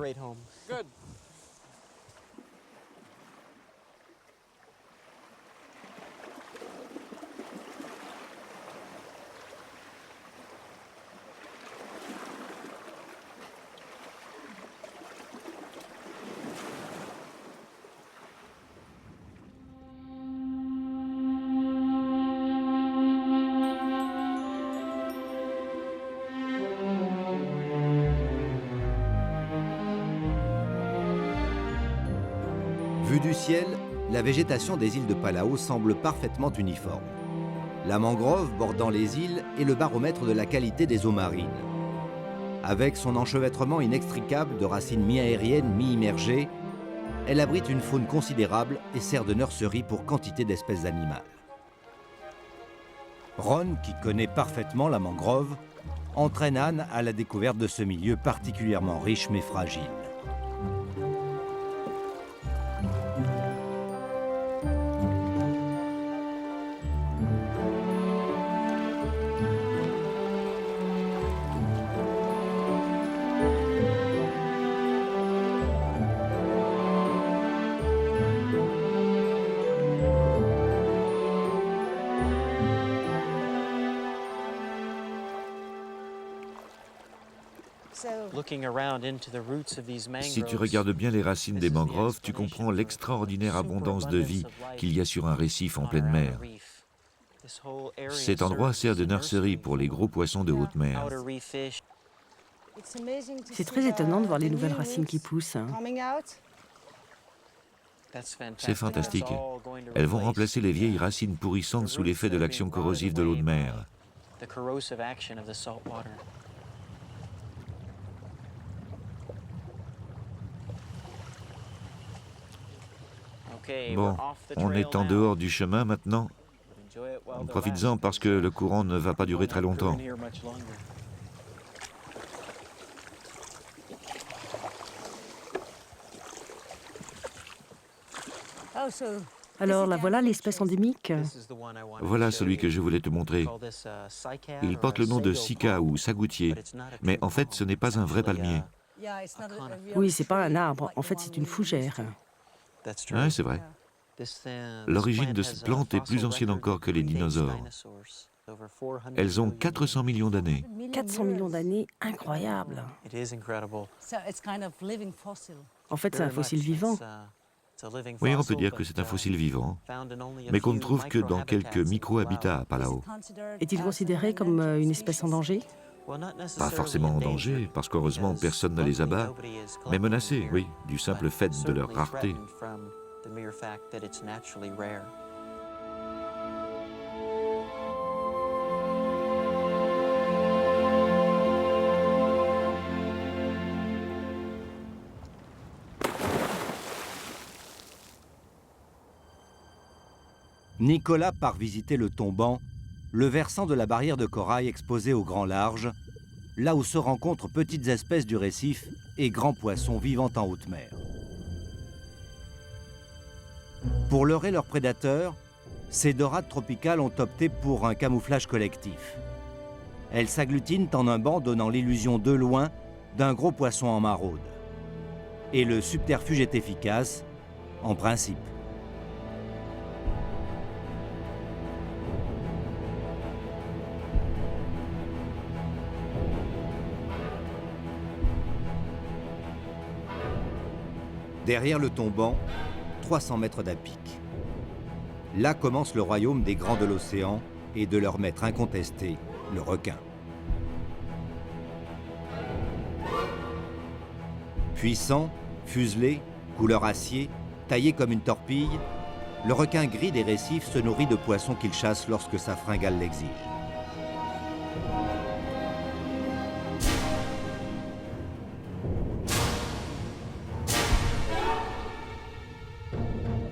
Vue du ciel, la végétation des îles de Palau semble parfaitement uniforme. La mangrove bordant les îles est le baromètre de la qualité des eaux marines. Avec son enchevêtrement inextricable de racines mi-aériennes, mi-immergées, elle abrite une faune considérable et sert de nurserie pour quantité d'espèces animales. Ron, qui connaît parfaitement la mangrove, entraîne Anne à la découverte de ce milieu particulièrement riche mais fragile. Si tu regardes bien les racines des mangroves, tu comprends l'extraordinaire abondance de vie qu'il y a sur un récif en pleine mer. Cet endroit sert de nurserie pour les gros poissons de haute mer. C'est très étonnant de voir les nouvelles racines qui poussent. C'est fantastique. Elles vont remplacer les vieilles racines pourrissantes sous l'effet de l'action corrosive de l'eau de mer. Bon, on est en dehors du chemin maintenant. Profites-en parce que le courant ne va pas durer très longtemps. Alors, la voilà l'espèce endémique. Voilà celui que je voulais te montrer. Il porte le nom de sika ou sagoutier, mais en fait ce n'est pas un vrai palmier. Oui, c'est pas un arbre, en fait c'est une fougère. Oui, c'est vrai. L'origine de cette plante est plus ancienne encore que les dinosaures. Elles ont 400 millions d'années. 400 millions d'années, incroyable. En fait, c'est un fossile vivant. Oui, on peut dire que c'est un fossile vivant, mais qu'on ne trouve que dans quelques micro-habitats à Palau. Est-il considéré comme une espèce en danger? Pas forcément en danger, parce qu'heureusement personne ne les abat, mais menacés, oui, du simple fait de leur rareté. Nicolas part visiter le tombant, le versant de la barrière de corail exposé au grand large, là où se rencontrent petites espèces du récif et grands poissons vivant en haute mer. Pour leurrer leurs prédateurs, ces dorades tropicales ont opté pour un camouflage collectif. Elles s'agglutinent en un banc donnant l'illusion de loin d'un gros poisson en maraude. Et le subterfuge est efficace, en principe. Derrière le tombant, 300 mètres d'à pic. Là commence le royaume des grands de l'océan et de leur maître incontesté, le requin. Puissant, fuselé, couleur acier, taillé comme une torpille, le requin gris des récifs se nourrit de poissons qu'il chasse lorsque sa fringale l'exige.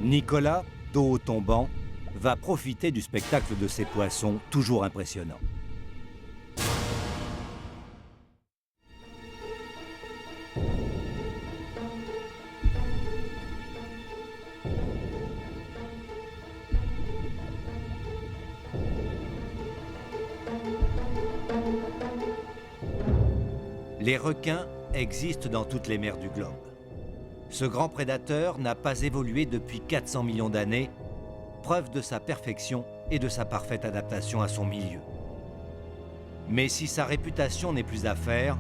Nicolas, dos au tombant, va profiter du spectacle de ces poissons toujours impressionnants. Les requins existent dans toutes les mers du globe. Ce grand prédateur n'a pas évolué depuis 400 millions d'années, preuve de sa perfection et de sa parfaite adaptation à son milieu. Mais si sa réputation n'est plus à faire,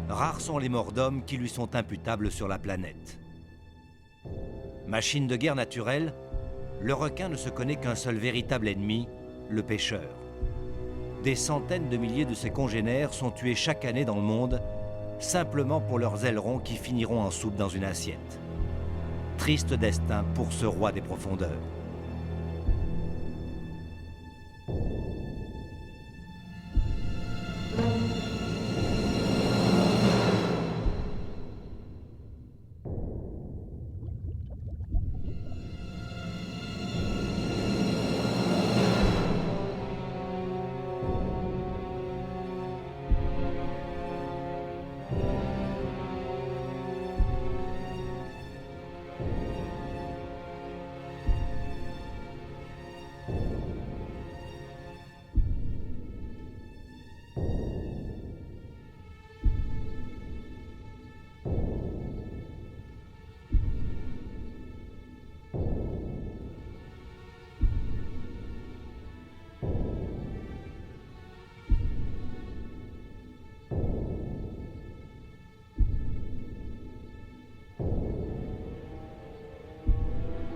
rares sont les morts d'hommes qui lui sont imputables sur la planète. Machine de guerre naturelle, le requin ne se connaît qu'un seul véritable ennemi, le pêcheur. Des centaines de milliers de ses congénères sont tués chaque année dans le monde, simplement pour leurs ailerons qui finiront en soupe dans une assiette. Triste destin pour ce roi des profondeurs.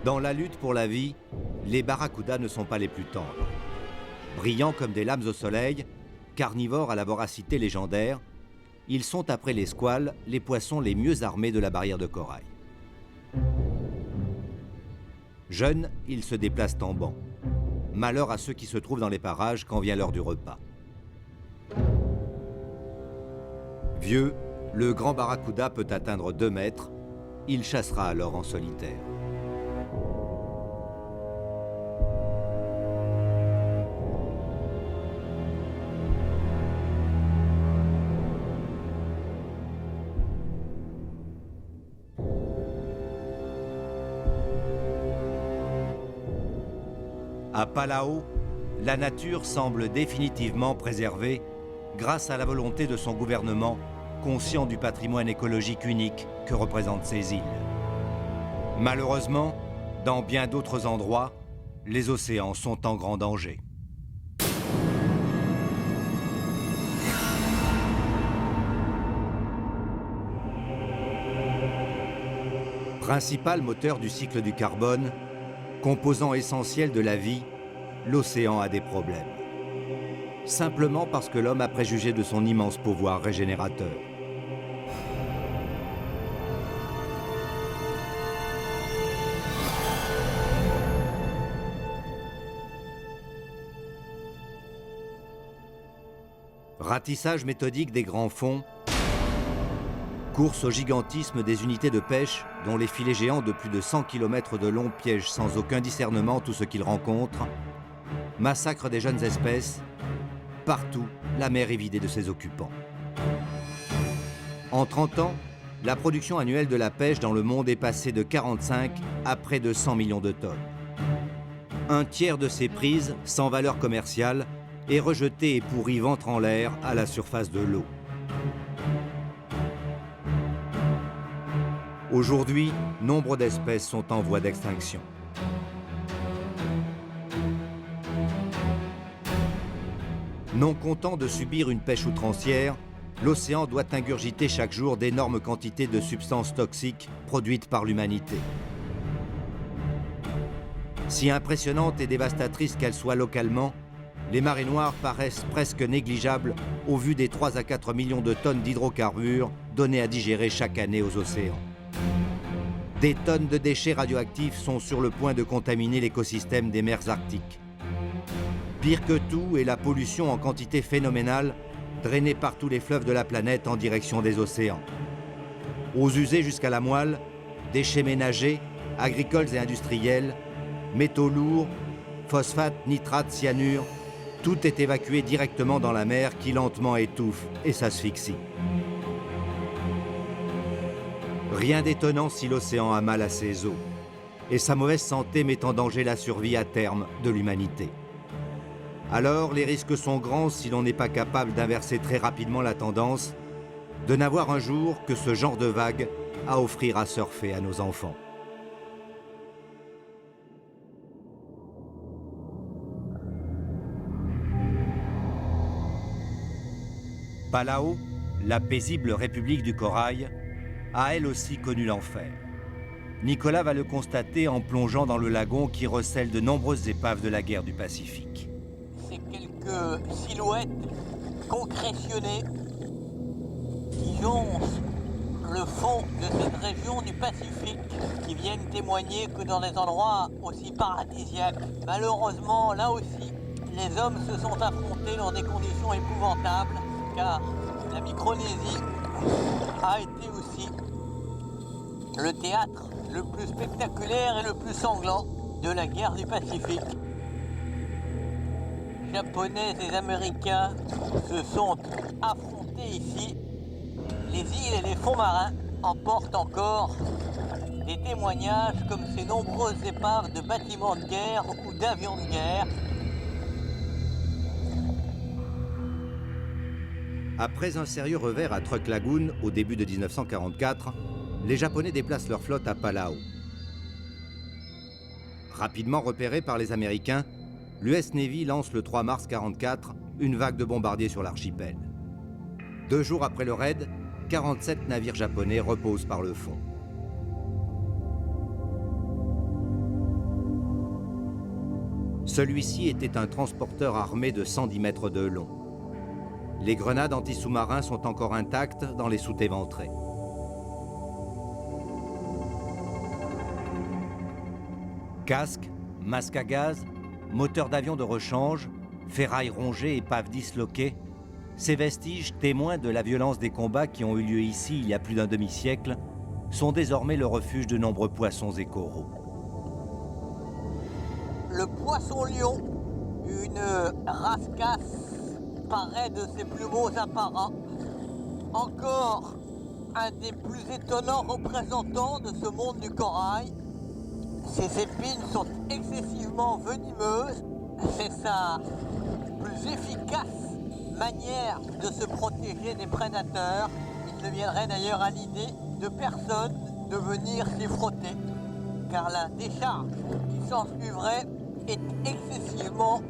Dans la lutte pour la vie, les barracudas ne sont pas les plus tendres. Brillants comme des lames au soleil, carnivores à la voracité légendaire, ils sont après les squales les poissons les mieux armés de la barrière de corail. Jeunes, ils se déplacent en banc. Malheur à ceux qui se trouvent dans les parages quand vient l'heure du repas. Vieux, le grand barracuda peut atteindre 2 mètres. Il chassera alors en solitaire. À Palau, la nature semble définitivement préservée grâce à la volonté de son gouvernement, conscient du patrimoine écologique unique que représentent ces îles. Malheureusement, dans bien d'autres endroits, les océans sont en grand danger. Principal moteur du cycle du carbone, composant essentiel de la vie, l'océan a des problèmes. Simplement parce que l'homme a préjugé de son immense pouvoir régénérateur. Ratissage méthodique des grands fonds, course au gigantisme des unités de pêche dont les filets géants de plus de 100 km de long piègent sans aucun discernement tout ce qu'ils rencontrent, massacre des jeunes espèces, partout la mer est vidée de ses occupants. En 30 ans, la production annuelle de la pêche dans le monde est passée de 45 à près de 100 millions de tonnes. Un tiers de ces prises, sans valeur commerciale, est rejeté et pourri ventre en l'air à la surface de l'eau. Aujourd'hui, nombre d'espèces sont en voie d'extinction. Non content de subir une pêche outrancière, l'océan doit ingurgiter chaque jour d'énormes quantités de substances toxiques produites par l'humanité. Si impressionnantes et dévastatrices qu'elles soient localement, les marées noires paraissent presque négligeables au vu des 3 à 4 millions de tonnes d'hydrocarbures données à digérer chaque année aux océans. Des tonnes de déchets radioactifs sont sur le point de contaminer l'écosystème des mers arctiques. Pire que tout est la pollution en quantité phénoménale drainée par tous les fleuves de la planète en direction des océans. Eaux usées jusqu'à la moelle, déchets ménagers, agricoles et industriels, métaux lourds, phosphates, nitrates, cyanure, tout est évacué directement dans la mer qui lentement étouffe et s'asphyxie. Rien d'étonnant si l'océan a mal à ses eaux, et sa mauvaise santé met en danger la survie à terme de l'humanité. Alors, les risques sont grands si l'on n'est pas capable d'inverser très rapidement la tendance, de n'avoir un jour que ce genre de vagues à offrir à surfer à nos enfants. Palau, la paisible république du corail, a elle aussi connu l'enfer. Nicolas va le constater en plongeant dans le lagon qui recèle de nombreuses épaves de la guerre du Pacifique. C'est quelques silhouettes concrétionnées qui joncent le fond de cette région du Pacifique, qui viennent témoigner que dans des endroits aussi paradisiaques, malheureusement, là aussi, les hommes se sont affrontés dans des conditions épouvantables, car la Micronésie a été aussi le théâtre le plus spectaculaire et le plus sanglant de la guerre du Pacifique. Japonais et Américains se sont affrontés ici. Les îles et les fonds marins en portent encore des témoignages comme ces nombreuses épaves de bâtiments de guerre ou d'avions de guerre. Après un sérieux revers à Truk Lagoon au début de 1944, les Japonais déplacent leur flotte à Palau. Rapidement repéré par les Américains, l'US Navy lance le 3 mars 1944 une vague de bombardiers sur l'archipel. 2 jours après le raid, 47 navires japonais reposent par le fond. Celui-ci était un transporteur armé de 110 mètres de long. Les grenades anti-sous-marins sont encore intactes dans les soutes éventrées. Casques, masques à gaz, moteurs d'avion de rechange, ferrailles rongées, épaves disloquées, ces vestiges, témoins de la violence des combats qui ont eu lieu ici il y a plus d'un demi-siècle, sont désormais le refuge de nombreux poissons et coraux. Le poisson-lion, une rascasse, paraît de ses plus beaux apparats. Encore un des plus étonnants représentants de ce monde du corail. Ces épines sont excessivement venimeuses. C'est sa plus efficace manière de se protéger des prédateurs. Il ne viendrait d'ailleurs à l'idée de personne de venir s'y frotter, car la décharge qui s'en suivrait est excessivement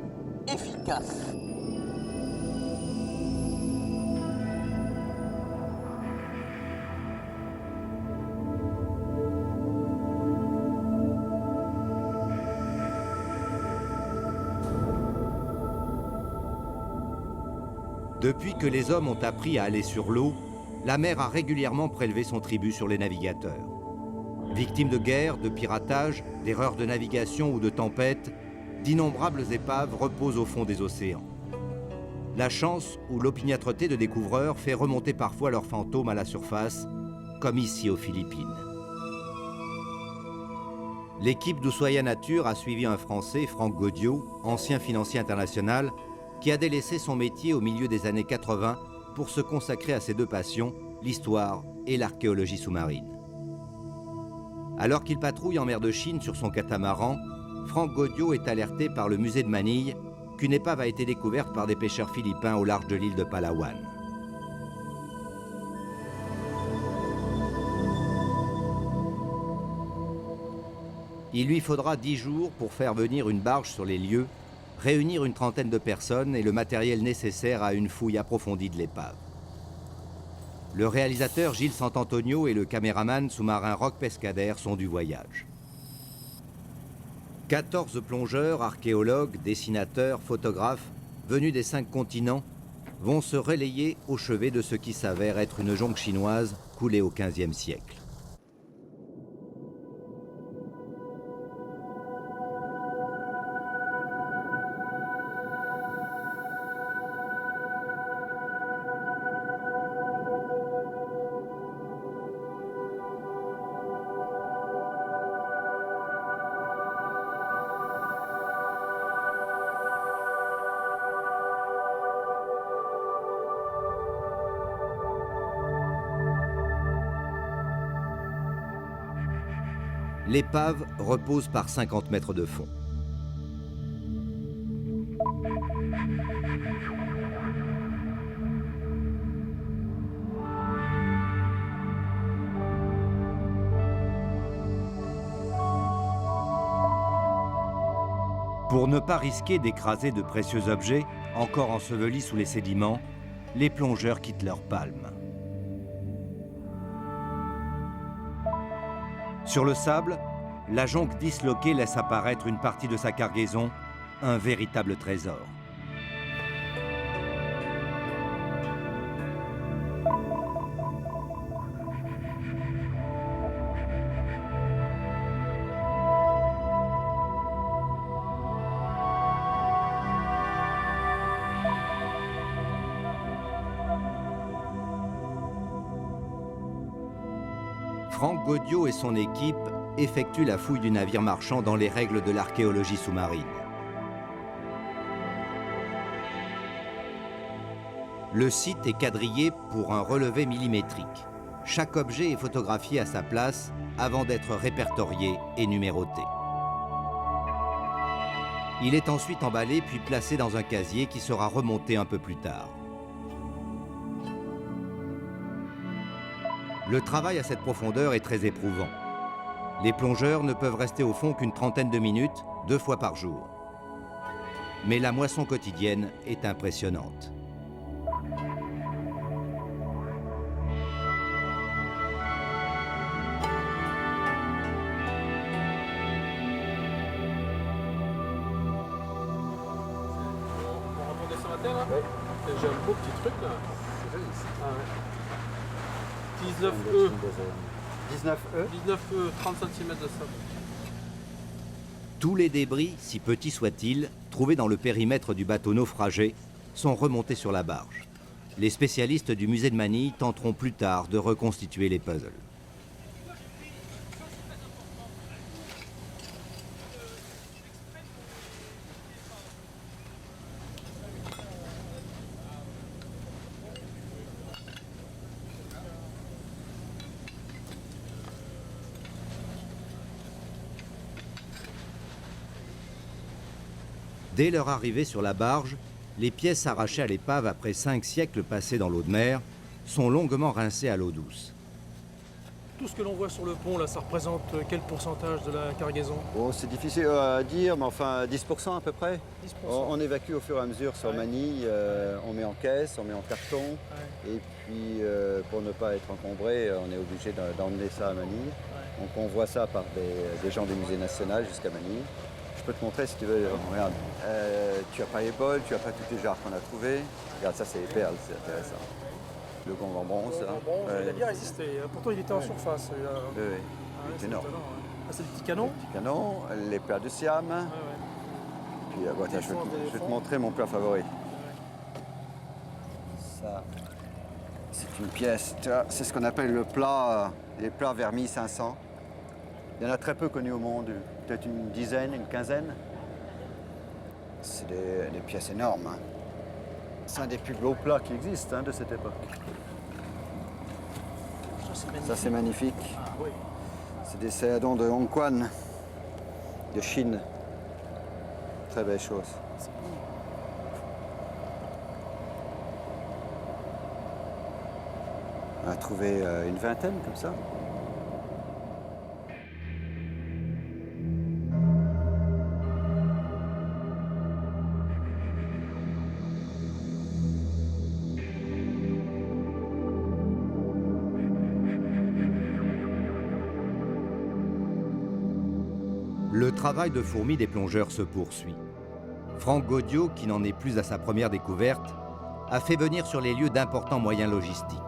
efficace. Depuis que les hommes ont appris à aller sur l'eau, la mer a régulièrement prélevé son tribut sur les navigateurs. Victimes de guerre, de piratage, d'erreurs de navigation ou de tempêtes, d'innombrables épaves reposent au fond des océans. La chance ou l'opiniâtreté de découvreurs fait remonter parfois leurs fantômes à la surface, comme ici aux Philippines. L'équipe d'Ushuaïa Nature a suivi un Français, Franck Gaudiot, ancien financier international, qui a délaissé son métier au milieu des années 80 pour se consacrer à ses deux passions, l'histoire et l'archéologie sous-marine. Alors qu'il patrouille en mer de Chine sur son catamaran, Franck Gaudiot est alerté par le musée de Manille qu'une épave a été découverte par des pêcheurs philippins au large de l'île de Palawan. Il lui faudra 10 jours pour faire venir une barge sur les lieux, réunir une trentaine de personnes et le matériel nécessaire à une fouille approfondie de l'épave. Le réalisateur Gilles Santantonio et le caméraman sous-marin Roch Pescader sont du voyage. 14 plongeurs, archéologues, dessinateurs, photographes, venus des 5 continents, vont se relayer au chevet de ce qui s'avère être une jonque chinoise coulée au XVe siècle. L'épave repose par 50 mètres de fond. Pour ne pas risquer d'écraser de précieux objets encore ensevelis sous les sédiments, les plongeurs quittent leur palme. Sur le sable, la jonque disloquée laisse apparaître une partie de sa cargaison, un véritable trésor. Franck Gaudiot et son équipe effectuent la fouille du navire marchand dans les règles de l'archéologie sous-marine. Le site est quadrillé pour un relevé millimétrique. Chaque objet est photographié à sa place avant d'être répertorié et numéroté. Il est ensuite emballé puis placé dans un casier qui sera remonté un peu plus tard. Le travail à cette profondeur est très éprouvant. Les plongeurs ne peuvent rester au fond qu'une trentaine de minutes, 2 fois par jour. Mais la moisson quotidienne est impressionnante. On va ce matin là. J'ai un beau petit truc là. Ah ouais. 19E. 19E, 30 cm de sable. Tous les débris, si petits soient-ils, trouvés dans le périmètre du bateau naufragé, sont remontés sur la barge. Les spécialistes du musée de Manille tenteront plus tard de reconstituer les puzzles. Dès leur arrivée sur la barge, les pièces arrachées à l'épave après 5 siècles passés dans l'eau de mer sont longuement rincées à l'eau douce. Tout ce que l'on voit sur le pont, là, ça représente quel pourcentage de la cargaison? Bon, c'est difficile à dire, mais enfin 10% à peu près. 10%. On évacue au fur et à mesure sur Manille, on met en caisse, on met en carton. Et puis pour ne pas être encombré, on est obligé d'emmener ça à Manille. On convoie ça par des gens du musée national jusqu'à Manille. Je peux te montrer si tu veux. Regarde, tu n'as pas les bols, tu n'as pas tous les jarres qu'on a trouvés. Regarde, ça c'est les perles, c'est intéressant. Le gong en bronze. Il a bien résisté. Pourtant, il était en surface. Oui, il est énorme. C'est des petits canons? Les petits canons, les perles de Siam. Puis, voilà, je vais te montrer mon plat favori. Ça, c'est une pièce. C'est ce qu'on appelle le plat, les plats vers 1500. Il y en a très peu connus au monde, peut-être une dizaine, une quinzaine. C'est des pièces énormes. Hein. C'est un des plus beaux plats qui existent de cette époque. Ça, c'est magnifique. Ah, oui. C'est des céladons de Hong Kong, de Chine. Très belle chose. On a trouvé une vingtaine comme ça. Le travail de fourmi des plongeurs se poursuit. Franck Gaudiot, qui n'en est plus à sa première découverte, a fait venir sur les lieux d'importants moyens logistiques.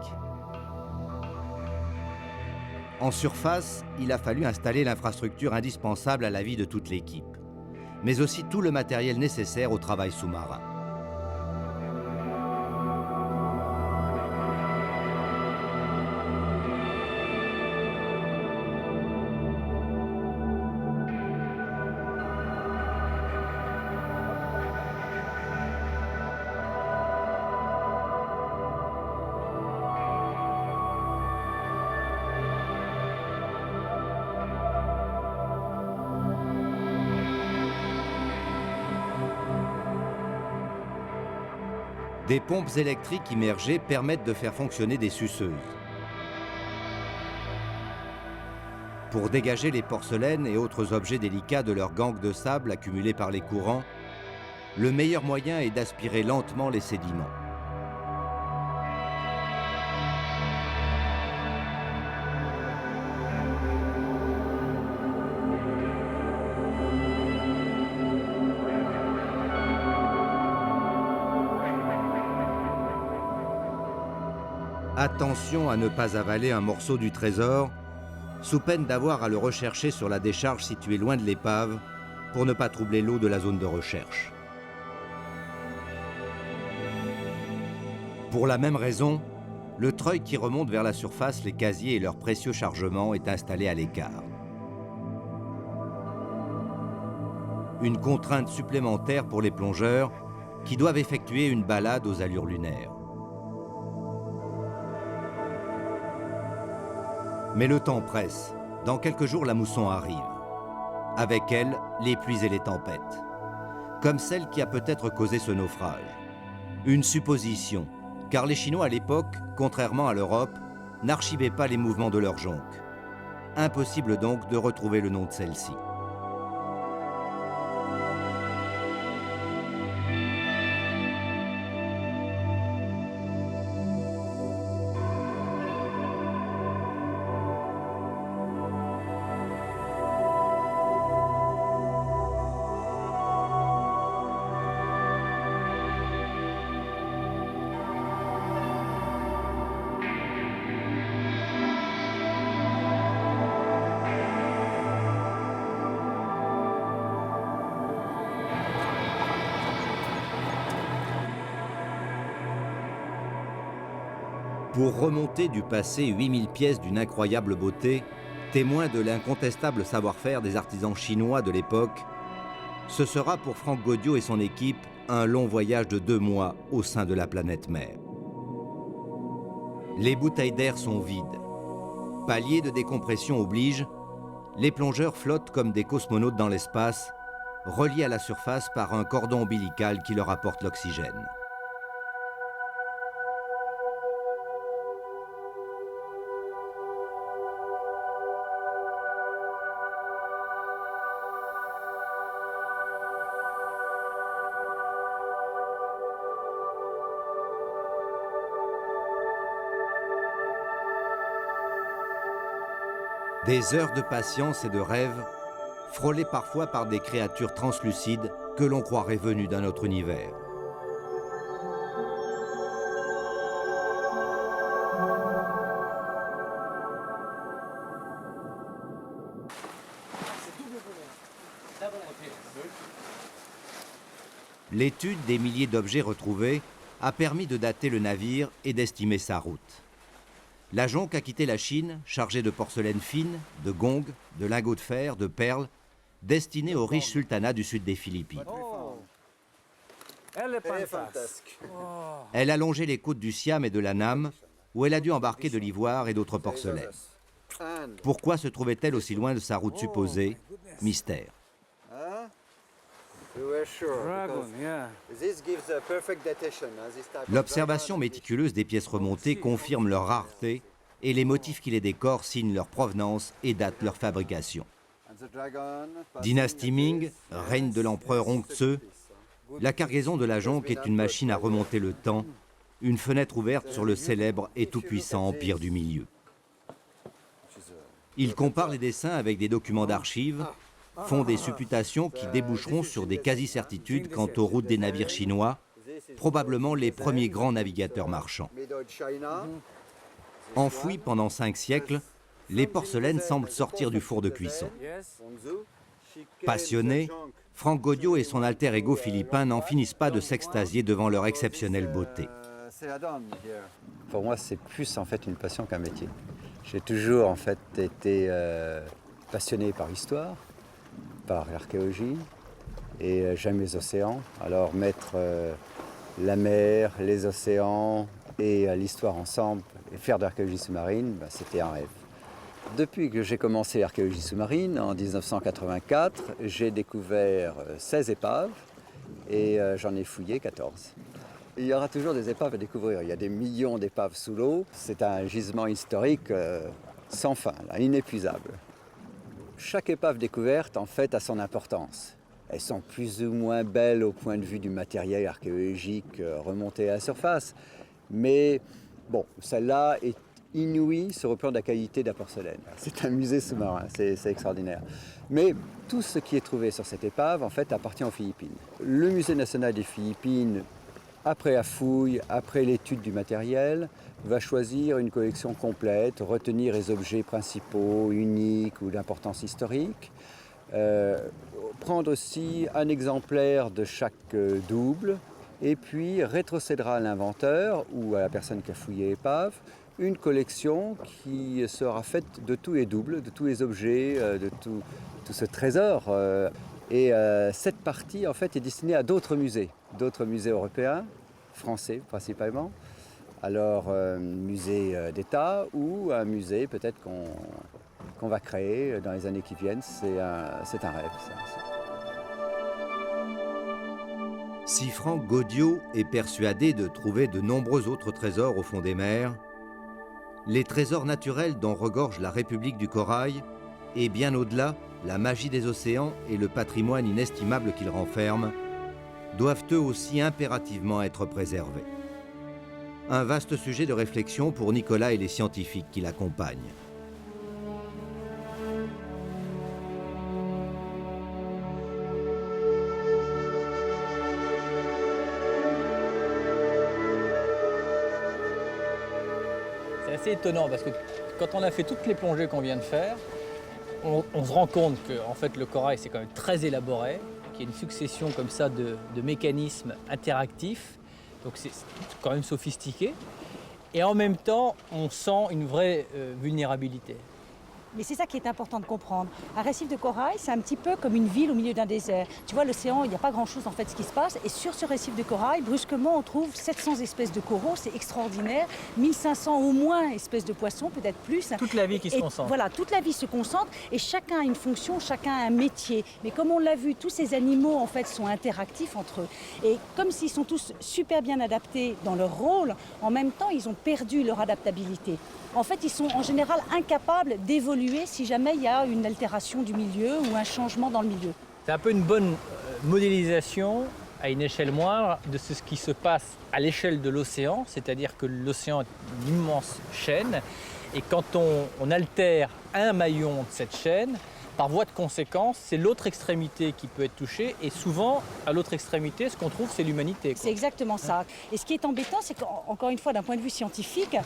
En surface, il a fallu installer l'infrastructure indispensable à la vie de toute l'équipe, mais aussi tout le matériel nécessaire au travail sous-marin. Des pompes électriques immergées permettent de faire fonctionner des suceuses. Pour dégager les porcelaines et autres objets délicats de leurs gangs de sable accumulés par les courants, le meilleur moyen est d'aspirer lentement les sédiments. Attention à ne pas avaler un morceau du trésor, sous peine d'avoir à le rechercher sur la décharge située loin de l'épave, pour ne pas troubler l'eau de la zone de recherche. Pour la même raison, le treuil qui remonte vers la surface les casiers et leurs précieux chargements est installé à l'écart. Une contrainte supplémentaire pour les plongeurs qui doivent effectuer une balade aux allures lunaires. Mais le temps presse. Dans quelques jours, la mousson arrive. Avec elle, les pluies et les tempêtes. Comme celle qui a peut-être causé ce naufrage. Une supposition, car les Chinois à l'époque, contrairement à l'Europe, n'archivaient pas les mouvements de leur jonque. Impossible donc de retrouver le nom de celle-ci. Pour remonter du passé 8000 pièces d'une incroyable beauté, témoin de l'incontestable savoir-faire des artisans chinois de l'époque, ce sera pour Franck Gaudiot et son équipe un long voyage de 2 mois au sein de la planète mer. Les bouteilles d'air sont vides. Palier de décompression oblige, les plongeurs flottent comme des cosmonautes dans l'espace, reliés à la surface par un cordon ombilical qui leur apporte l'oxygène. Des heures de patience et de rêve, frôlées parfois par des créatures translucides que l'on croirait venues d'un autre univers. L'étude des milliers d'objets retrouvés a permis de dater le navire et d'estimer sa route. La jonque a quitté la Chine, chargée de porcelaine fine, de gongs, de lingots de fer, de perles, destinée au riche sultanat du sud des Philippines. Elle a longé les côtes du Siam et de l'Annam, où elle a dû embarquer de l'ivoire et d'autres porcelaines. Pourquoi se trouvait-elle aussi loin de sa route supposée? Mystère. L'observation méticuleuse des pièces remontées confirme leur rareté et les motifs qui les décorent signent leur provenance et datent leur fabrication. Dynastie Ming, règne de l'empereur Hongzhi, la cargaison de la jonque est une machine à remonter le temps, une fenêtre ouverte sur le célèbre et tout-puissant empire du milieu. Il compare les dessins avec des documents d'archives, font des supputations qui déboucheront sur des quasi-certitudes quant aux routes des navires chinois, probablement les premiers grands navigateurs marchands. Enfouis pendant 5 siècles, les porcelaines semblent sortir du four de cuisson. Passionné, Franck Gaudio et son alter ego philippin n'en finissent pas de s'extasier devant leur exceptionnelle beauté. Pour moi, c'est plus en fait une passion qu'un métier. J'ai toujours en fait été passionné par l'histoire, par l'archéologie, et j'aime les océans. Alors mettre la mer, les océans et l'histoire ensemble et faire de l'archéologie sous-marine, c'était un rêve. Depuis que j'ai commencé l'archéologie sous-marine, en 1984, j'ai découvert 16 épaves et j'en ai fouillé 14. Il y aura toujours des épaves à découvrir. Il y a des millions d'épaves sous l'eau. C'est un gisement historique sans fin, là, inépuisable. Chaque épave découverte, en fait, a son importance. Elles sont plus ou moins belles au point de vue du matériel archéologique remonté à la surface. Mais bon, celle-là est inouïe sur le plan de la qualité de la porcelaine. C'est un musée sous-marin, c'est extraordinaire. Mais tout ce qui est trouvé sur cette épave, en fait, appartient aux Philippines. Le Musée national des Philippines, après la fouille, après l'étude du matériel, va choisir une collection complète, retenir les objets principaux, uniques ou d'importance historique, prendre aussi un exemplaire de chaque double, et puis rétrocédera à l'inventeur ou à la personne qui a fouillé l'épave une collection qui sera faite de tous les doubles, de tous les objets, de tout ce trésor. Et cette partie, en fait, est destinée à d'autres musées européens, français principalement. Alors, musée d'État ou un musée peut-être qu'on va créer dans les années qui viennent. C'est un rêve, ça. Si Franck Gaudio est persuadé de trouver de nombreux autres trésors au fond des mers, les trésors naturels dont regorge la République du Corail, et bien au-delà, la magie des océans et le patrimoine inestimable qu'ils renferment, doivent eux aussi impérativement être préservés. Un vaste sujet de réflexion pour Nicolas et les scientifiques qui l'accompagnent. C'est assez étonnant parce que quand on a fait toutes les plongées qu'on vient de faire, on se rend compte que en fait, le corail c'est quand même très élaboré, qu'il y a une succession comme ça de mécanismes interactifs, donc c'est quand même sophistiqué. Et en même temps, on sent une vraie vulnérabilité. Mais c'est ça qui est important de comprendre. Un récif de corail, c'est un petit peu comme une ville au milieu d'un désert. Tu vois, l'océan, il n'y a pas grand-chose en fait ce qui se passe. Et sur ce récif de corail, brusquement, on trouve 700 espèces de coraux, c'est extraordinaire. 1500 au moins espèces de poissons, peut-être plus. Toute la vie qui se concentre. Voilà, toute la vie se concentre et chacun a une fonction, chacun a un métier. Mais comme on l'a vu, tous ces animaux en fait sont interactifs entre eux. Et comme s'ils sont tous super bien adaptés dans leur rôle, en même temps, ils ont perdu leur adaptabilité. En fait, ils sont en général incapables d'évoluer si jamais il y a une altération du milieu ou un changement dans le milieu. C'est un peu une bonne modélisation à une échelle moindre de ce qui se passe à l'échelle de l'océan, c'est-à-dire que l'océan est une immense chaîne et quand on altère un maillon de cette chaîne, par voie de conséquence, c'est l'autre extrémité qui peut être touchée et souvent, à l'autre extrémité, ce qu'on trouve, c'est l'humanité. C'est exactement ça. Et ce qui est embêtant, c'est qu'encore une fois, d'un point de vue scientifique,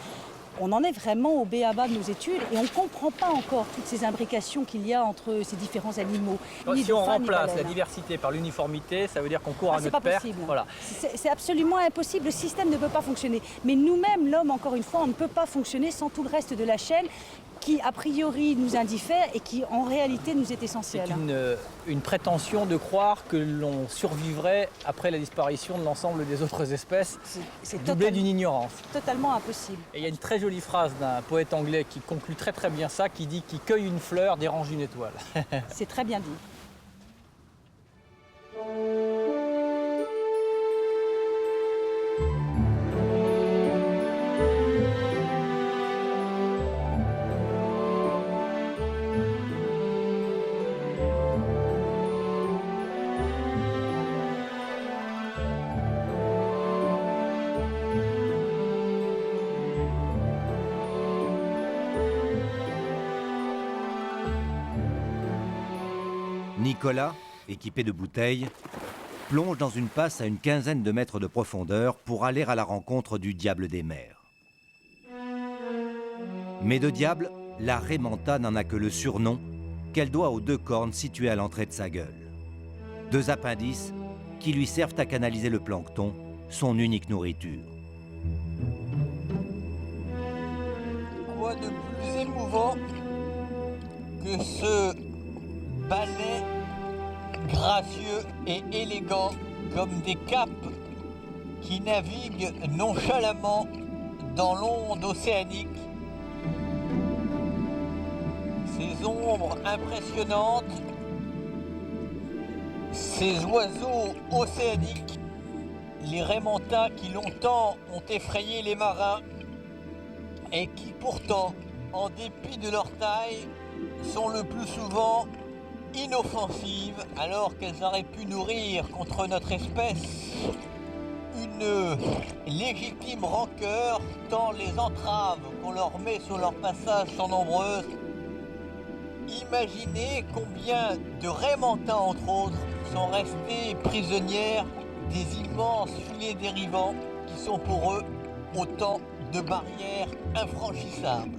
on en est vraiment au b.a.-ba de nos études et on ne comprend pas encore toutes ces imbrications qu'il y a entre ces différents animaux. Si on remplace la diversité par l'uniformité, ça veut dire qu'on court à notre perte. Voilà. C'est absolument impossible, le système ne peut pas fonctionner. Mais nous-mêmes, l'homme, encore une fois, on ne peut pas fonctionner sans tout le reste de la chaîne qui, a priori, nous indiffère et qui, en réalité, nous est essentiel. C'est une prétention de croire que l'on survivrait après la disparition de l'ensemble des autres espèces, doublée d'une ignorance. Totalement impossible. Et il y a une très jolie phrase d'un poète anglais qui conclut très très bien ça, qui dit « Qui cueille une fleur dérange une étoile ». C'est très bien dit. Nicolas, équipé de bouteilles, plonge dans une passe à une quinzaine de mètres de profondeur pour aller à la rencontre du diable des mers. Mais de diable, la raie manta n'en a que le surnom qu'elle doit aux deux cornes situées à l'entrée de sa gueule. Deux appendices qui lui servent à canaliser le plancton, son unique nourriture. Quoi de plus émouvant que ce balai gracieux et élégant comme des capes qui naviguent nonchalamment dans l'onde océanique. Ces ombres impressionnantes, ces oiseaux océaniques, les raies mantas qui longtemps ont effrayé les marins et qui pourtant, en dépit de leur taille, sont le plus souvent inoffensives alors qu'elles auraient pu nourrir contre notre espèce une légitime rancœur tant les entraves qu'on leur met sur leur passage sont nombreuses. Imaginez combien de raies mantas entre autres sont restées prisonnières des immenses filets dérivants qui sont pour eux autant de barrières infranchissables.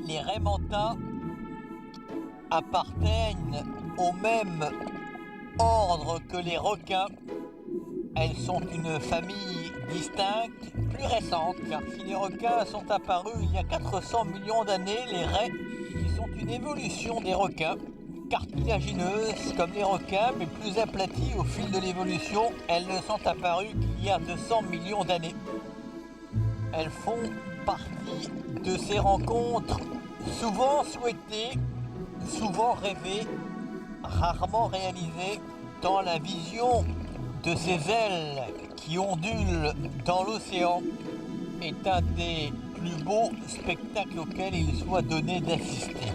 Les raies mantas appartiennent au même ordre que les requins. Elles sont une famille distincte, plus récente, car si les requins sont apparus il y a 400 millions d'années, les raies, qui sont une évolution des requins, cartilagineuses comme les requins, mais plus aplaties au fil de l'évolution, elles ne sont apparues qu'il y a 200 millions d'années. Elles font partie de ces rencontres souvent souhaitées, souvent rêvées, rarement réalisées dans la vision de ces ailes qui ondulent dans l'océan est un des plus beaux spectacles auxquels il soit donné d'assister.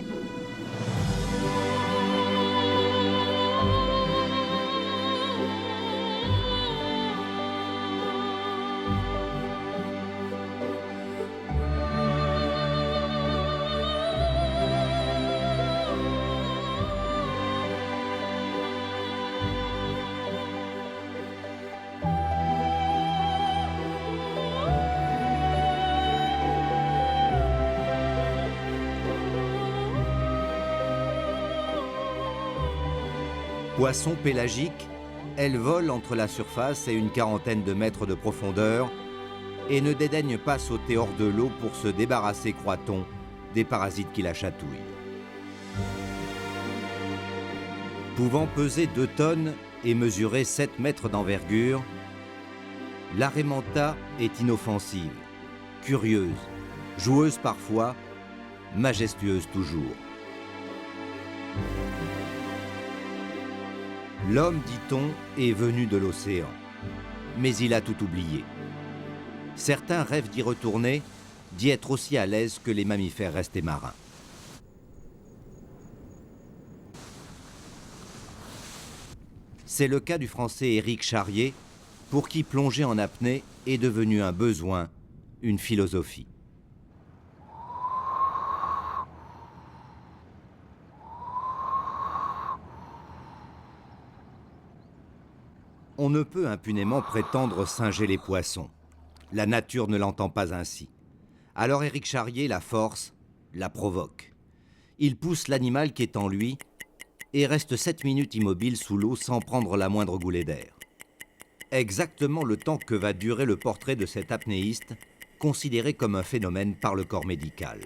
Poisson pélagique, elle vole entre la surface et une quarantaine de mètres de profondeur et ne dédaigne pas sauter hors de l'eau pour se débarrasser, croit-on, des parasites qui la chatouillent. Pouvant peser 2 tonnes et mesurer 7 mètres d'envergure, l'arrêt manta est inoffensive, curieuse, joueuse parfois, majestueuse toujours. L'homme, dit-on, est venu de l'océan, mais il a tout oublié. Certains rêvent d'y retourner, d'y être aussi à l'aise que les mammifères restés marins. C'est le cas du Français Éric Charrier, pour qui plonger en apnée est devenu un besoin, une philosophie. On ne peut impunément prétendre singer les poissons. La nature ne l'entend pas ainsi. Alors Éric Charrier la force, la provoque. Il pousse l'animal qui est en lui et reste 7 minutes immobile sous l'eau sans prendre la moindre goulée d'air. Exactement le temps que va durer le portrait de cet apnéiste, considéré comme un phénomène par le corps médical.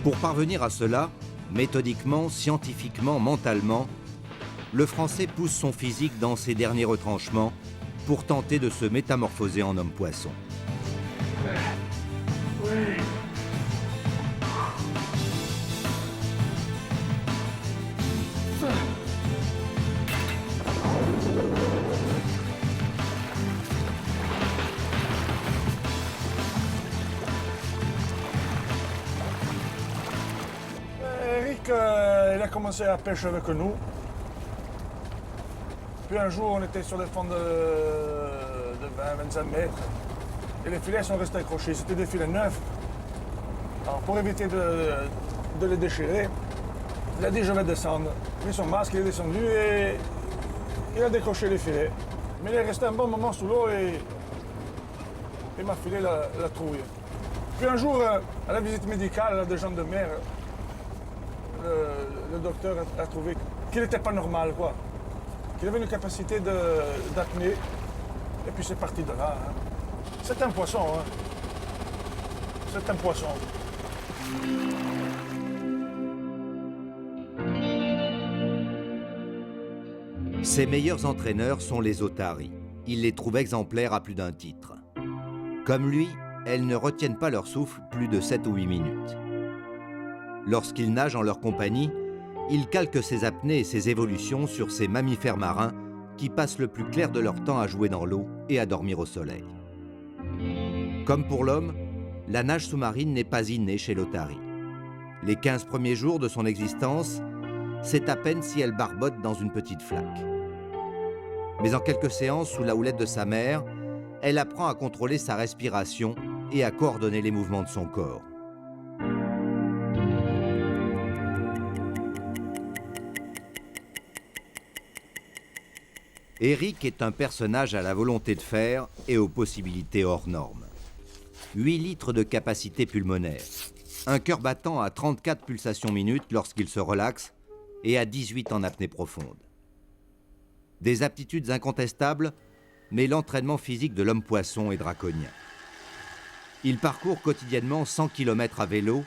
Pour parvenir à cela, méthodiquement, scientifiquement, mentalement, le Français pousse son physique dans ses derniers retranchements pour tenter de se métamorphoser en homme-poisson. Il a commencé à pêcher avec nous. Puis un jour, on était sur des fonds de 20-25 mètres. Et les filets sont restés accrochés. C'était des filets neufs. Alors pour éviter de les déchirer, il a dit je vais descendre. Il a mis son masque, il est descendu et il a décroché les filets. Mais il est resté un bon moment sous l'eau et il m'a filé la trouille. Puis un jour, à la visite médicale des gens de mer, le docteur a trouvé qu'il n'était pas normal, quoi. Qu'il avait une capacité d'apnée. Et puis c'est parti de là. Hein. C'est un poisson, hein. C'est un poisson. Ses meilleurs entraîneurs sont les otaries. Il les trouve exemplaires à plus d'un titre. Comme lui, elles ne retiennent pas leur souffle plus de 7 ou 8 minutes. Lorsqu'ils nagent en leur compagnie, ils calquent ses apnées et ses évolutions sur ces mammifères marins qui passent le plus clair de leur temps à jouer dans l'eau et à dormir au soleil. Comme pour l'homme, la nage sous-marine n'est pas innée chez l'otarie. Les 15 premiers jours de son existence, c'est à peine si elle barbote dans une petite flaque. Mais en quelques séances sous la houlette de sa mère, elle apprend à contrôler sa respiration et à coordonner les mouvements de son corps. Éric est un personnage à la volonté de faire et aux possibilités hors normes. 8 litres de capacité pulmonaire, un cœur battant à 34 pulsations minutes lorsqu'il se relaxe et à 18 en apnée profonde. Des aptitudes incontestables, mais l'entraînement physique de l'homme-poisson est draconien. Il parcourt quotidiennement 100 km à vélo,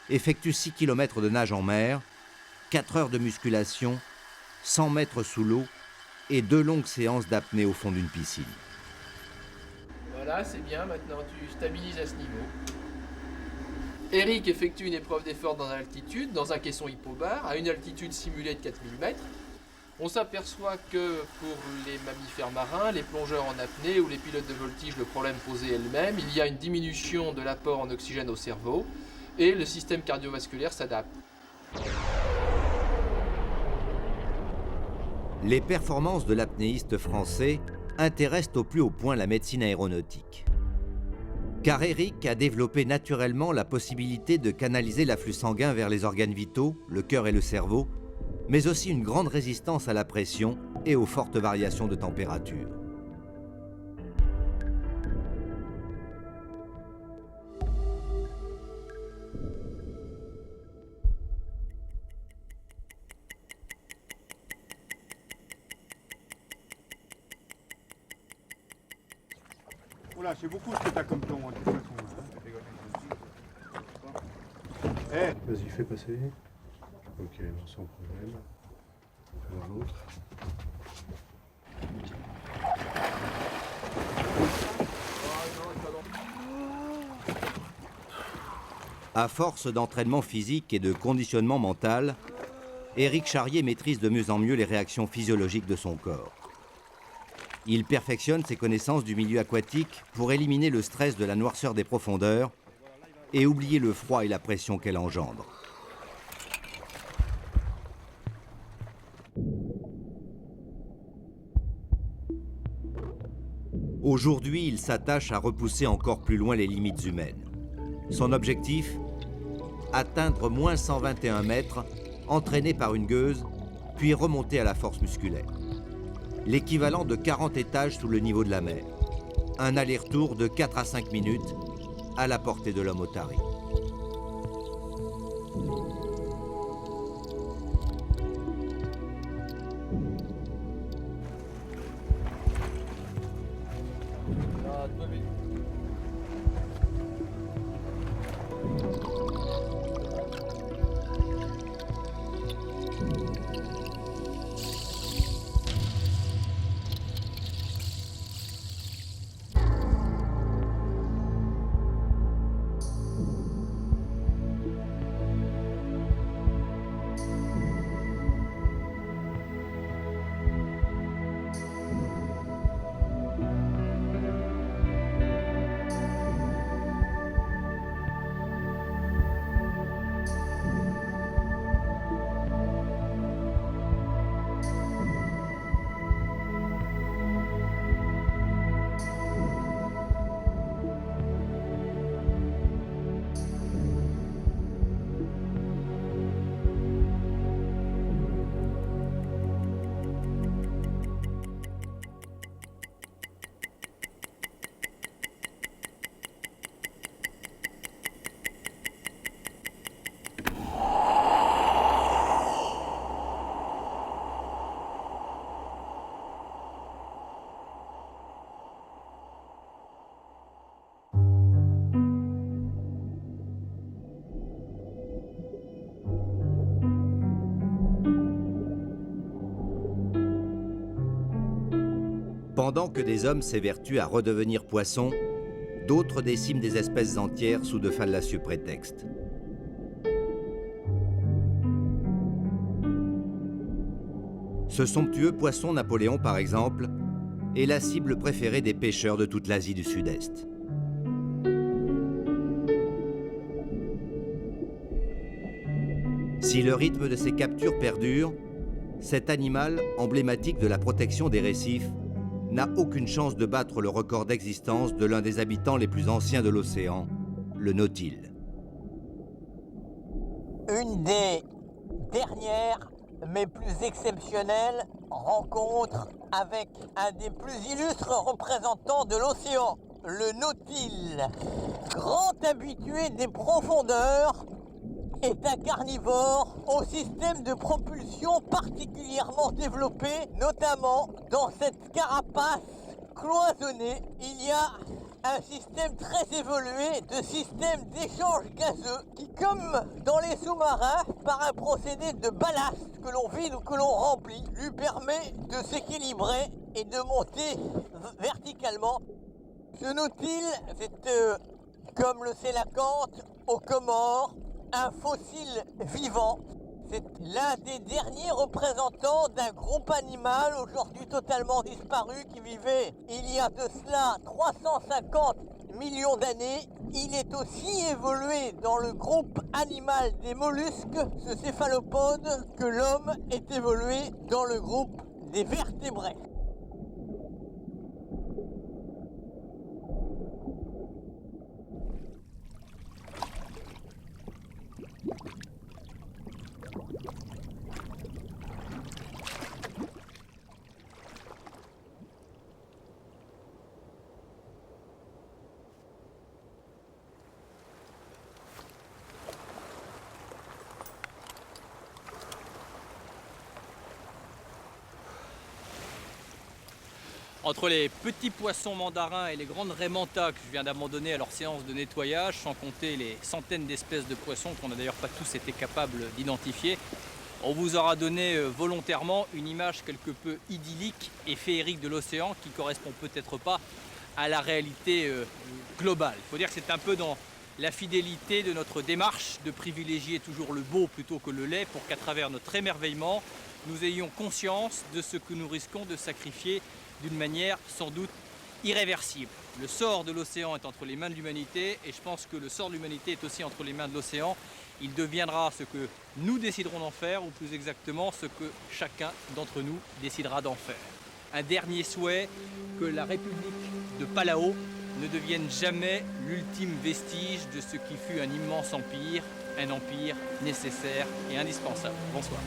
effectue 6 km de nage en mer, 4 heures de musculation, 100 mètres sous l'eau et 2 longues séances d'apnée au fond d'une piscine. Voilà, c'est bien, maintenant tu stabilises à ce niveau. Eric effectue une épreuve d'effort dans l'altitude, dans un caisson hypobar, à une altitude simulée de 4000 mètres. On s'aperçoit que pour les mammifères marins, les plongeurs en apnée ou les pilotes de voltige, le problème posé est le même. Il y a une diminution de l'apport en oxygène au cerveau et le système cardiovasculaire s'adapte. Les performances de l'apnéiste français intéressent au plus haut point la médecine aéronautique. Car Eric a développé naturellement la possibilité de canaliser l'afflux sanguin vers les organes vitaux, le cœur et le cerveau, mais aussi une grande résistance à la pression et aux fortes variations de température. Voilà, c'est beaucoup ce que t'as comme ton, de toute façon. Hey. Vas-y, fais passer. Ok, non, sans problème. On va voir l'autre. À force d'entraînement physique et de conditionnement mental, Éric Charrier maîtrise de mieux en mieux les réactions physiologiques de son corps. Il perfectionne ses connaissances du milieu aquatique pour éliminer le stress de la noirceur des profondeurs et oublier le froid et la pression qu'elle engendre. Aujourd'hui, il s'attache à repousser encore plus loin les limites humaines. Son objectif ? Atteindre moins 121 mètres, entraîné par une gueuse, puis remonter à la force musculaire. L'équivalent de 40 étages sous le niveau de la mer. Un aller-retour de 4 à 5 minutes, à la portée de l'homme otarie. Pendant que des hommes s'évertuent à redevenir poissons, d'autres déciment des espèces entières sous de fallacieux prétextes. Ce somptueux poisson Napoléon, par exemple, est la cible préférée des pêcheurs de toute l'Asie du Sud-Est. Si le rythme de ses captures perdure, cet animal, emblématique de la protection des récifs, n'a aucune chance de battre le record d'existence de l'un des habitants les plus anciens de l'océan, le nautile. Une des dernières, mais plus exceptionnelles, rencontres avec un des plus illustres représentants de l'océan, le nautile. Grand habitué des profondeurs, est un carnivore au système de propulsion particulièrement développé, notamment dans cette carapace cloisonnée. Il y a un système très évolué de système d'échange gazeux qui, comme dans les sous-marins, par un procédé de ballast que l'on vide ou que l'on remplit, lui permet de s'équilibrer et de monter verticalement. Ce nautile, c'est comme le sélacanthe aux Comores, un fossile vivant. C'est l'un des derniers représentants d'un groupe animal aujourd'hui totalement disparu qui vivait il y a de cela 350 millions d'années. Il est aussi évolué dans le groupe animal des mollusques, ce céphalopode, que l'homme est évolué dans le groupe des vertébrés. Entre les petits poissons mandarins et les grandes raies manta que je viens d'abandonner à leur séance de nettoyage, sans compter les centaines d'espèces de poissons qu'on n'a d'ailleurs pas tous été capables d'identifier, on vous aura donné volontairement une image quelque peu idyllique et féerique de l'océan qui ne correspond peut-être pas à la réalité globale. Il faut dire que c'est un peu dans la fidélité de notre démarche de privilégier toujours le beau plutôt que le laid pour qu'à travers notre émerveillement, nous ayons conscience de ce que nous risquons de sacrifier d'une manière sans doute irréversible. Le sort de l'océan est entre les mains de l'humanité et je pense que le sort de l'humanité est aussi entre les mains de l'océan. Il deviendra ce que nous déciderons d'en faire ou plus exactement ce que chacun d'entre nous décidera d'en faire. Un dernier souhait, que la République de Palau ne devienne jamais l'ultime vestige de ce qui fut un immense empire, un empire nécessaire et indispensable. Bonsoir.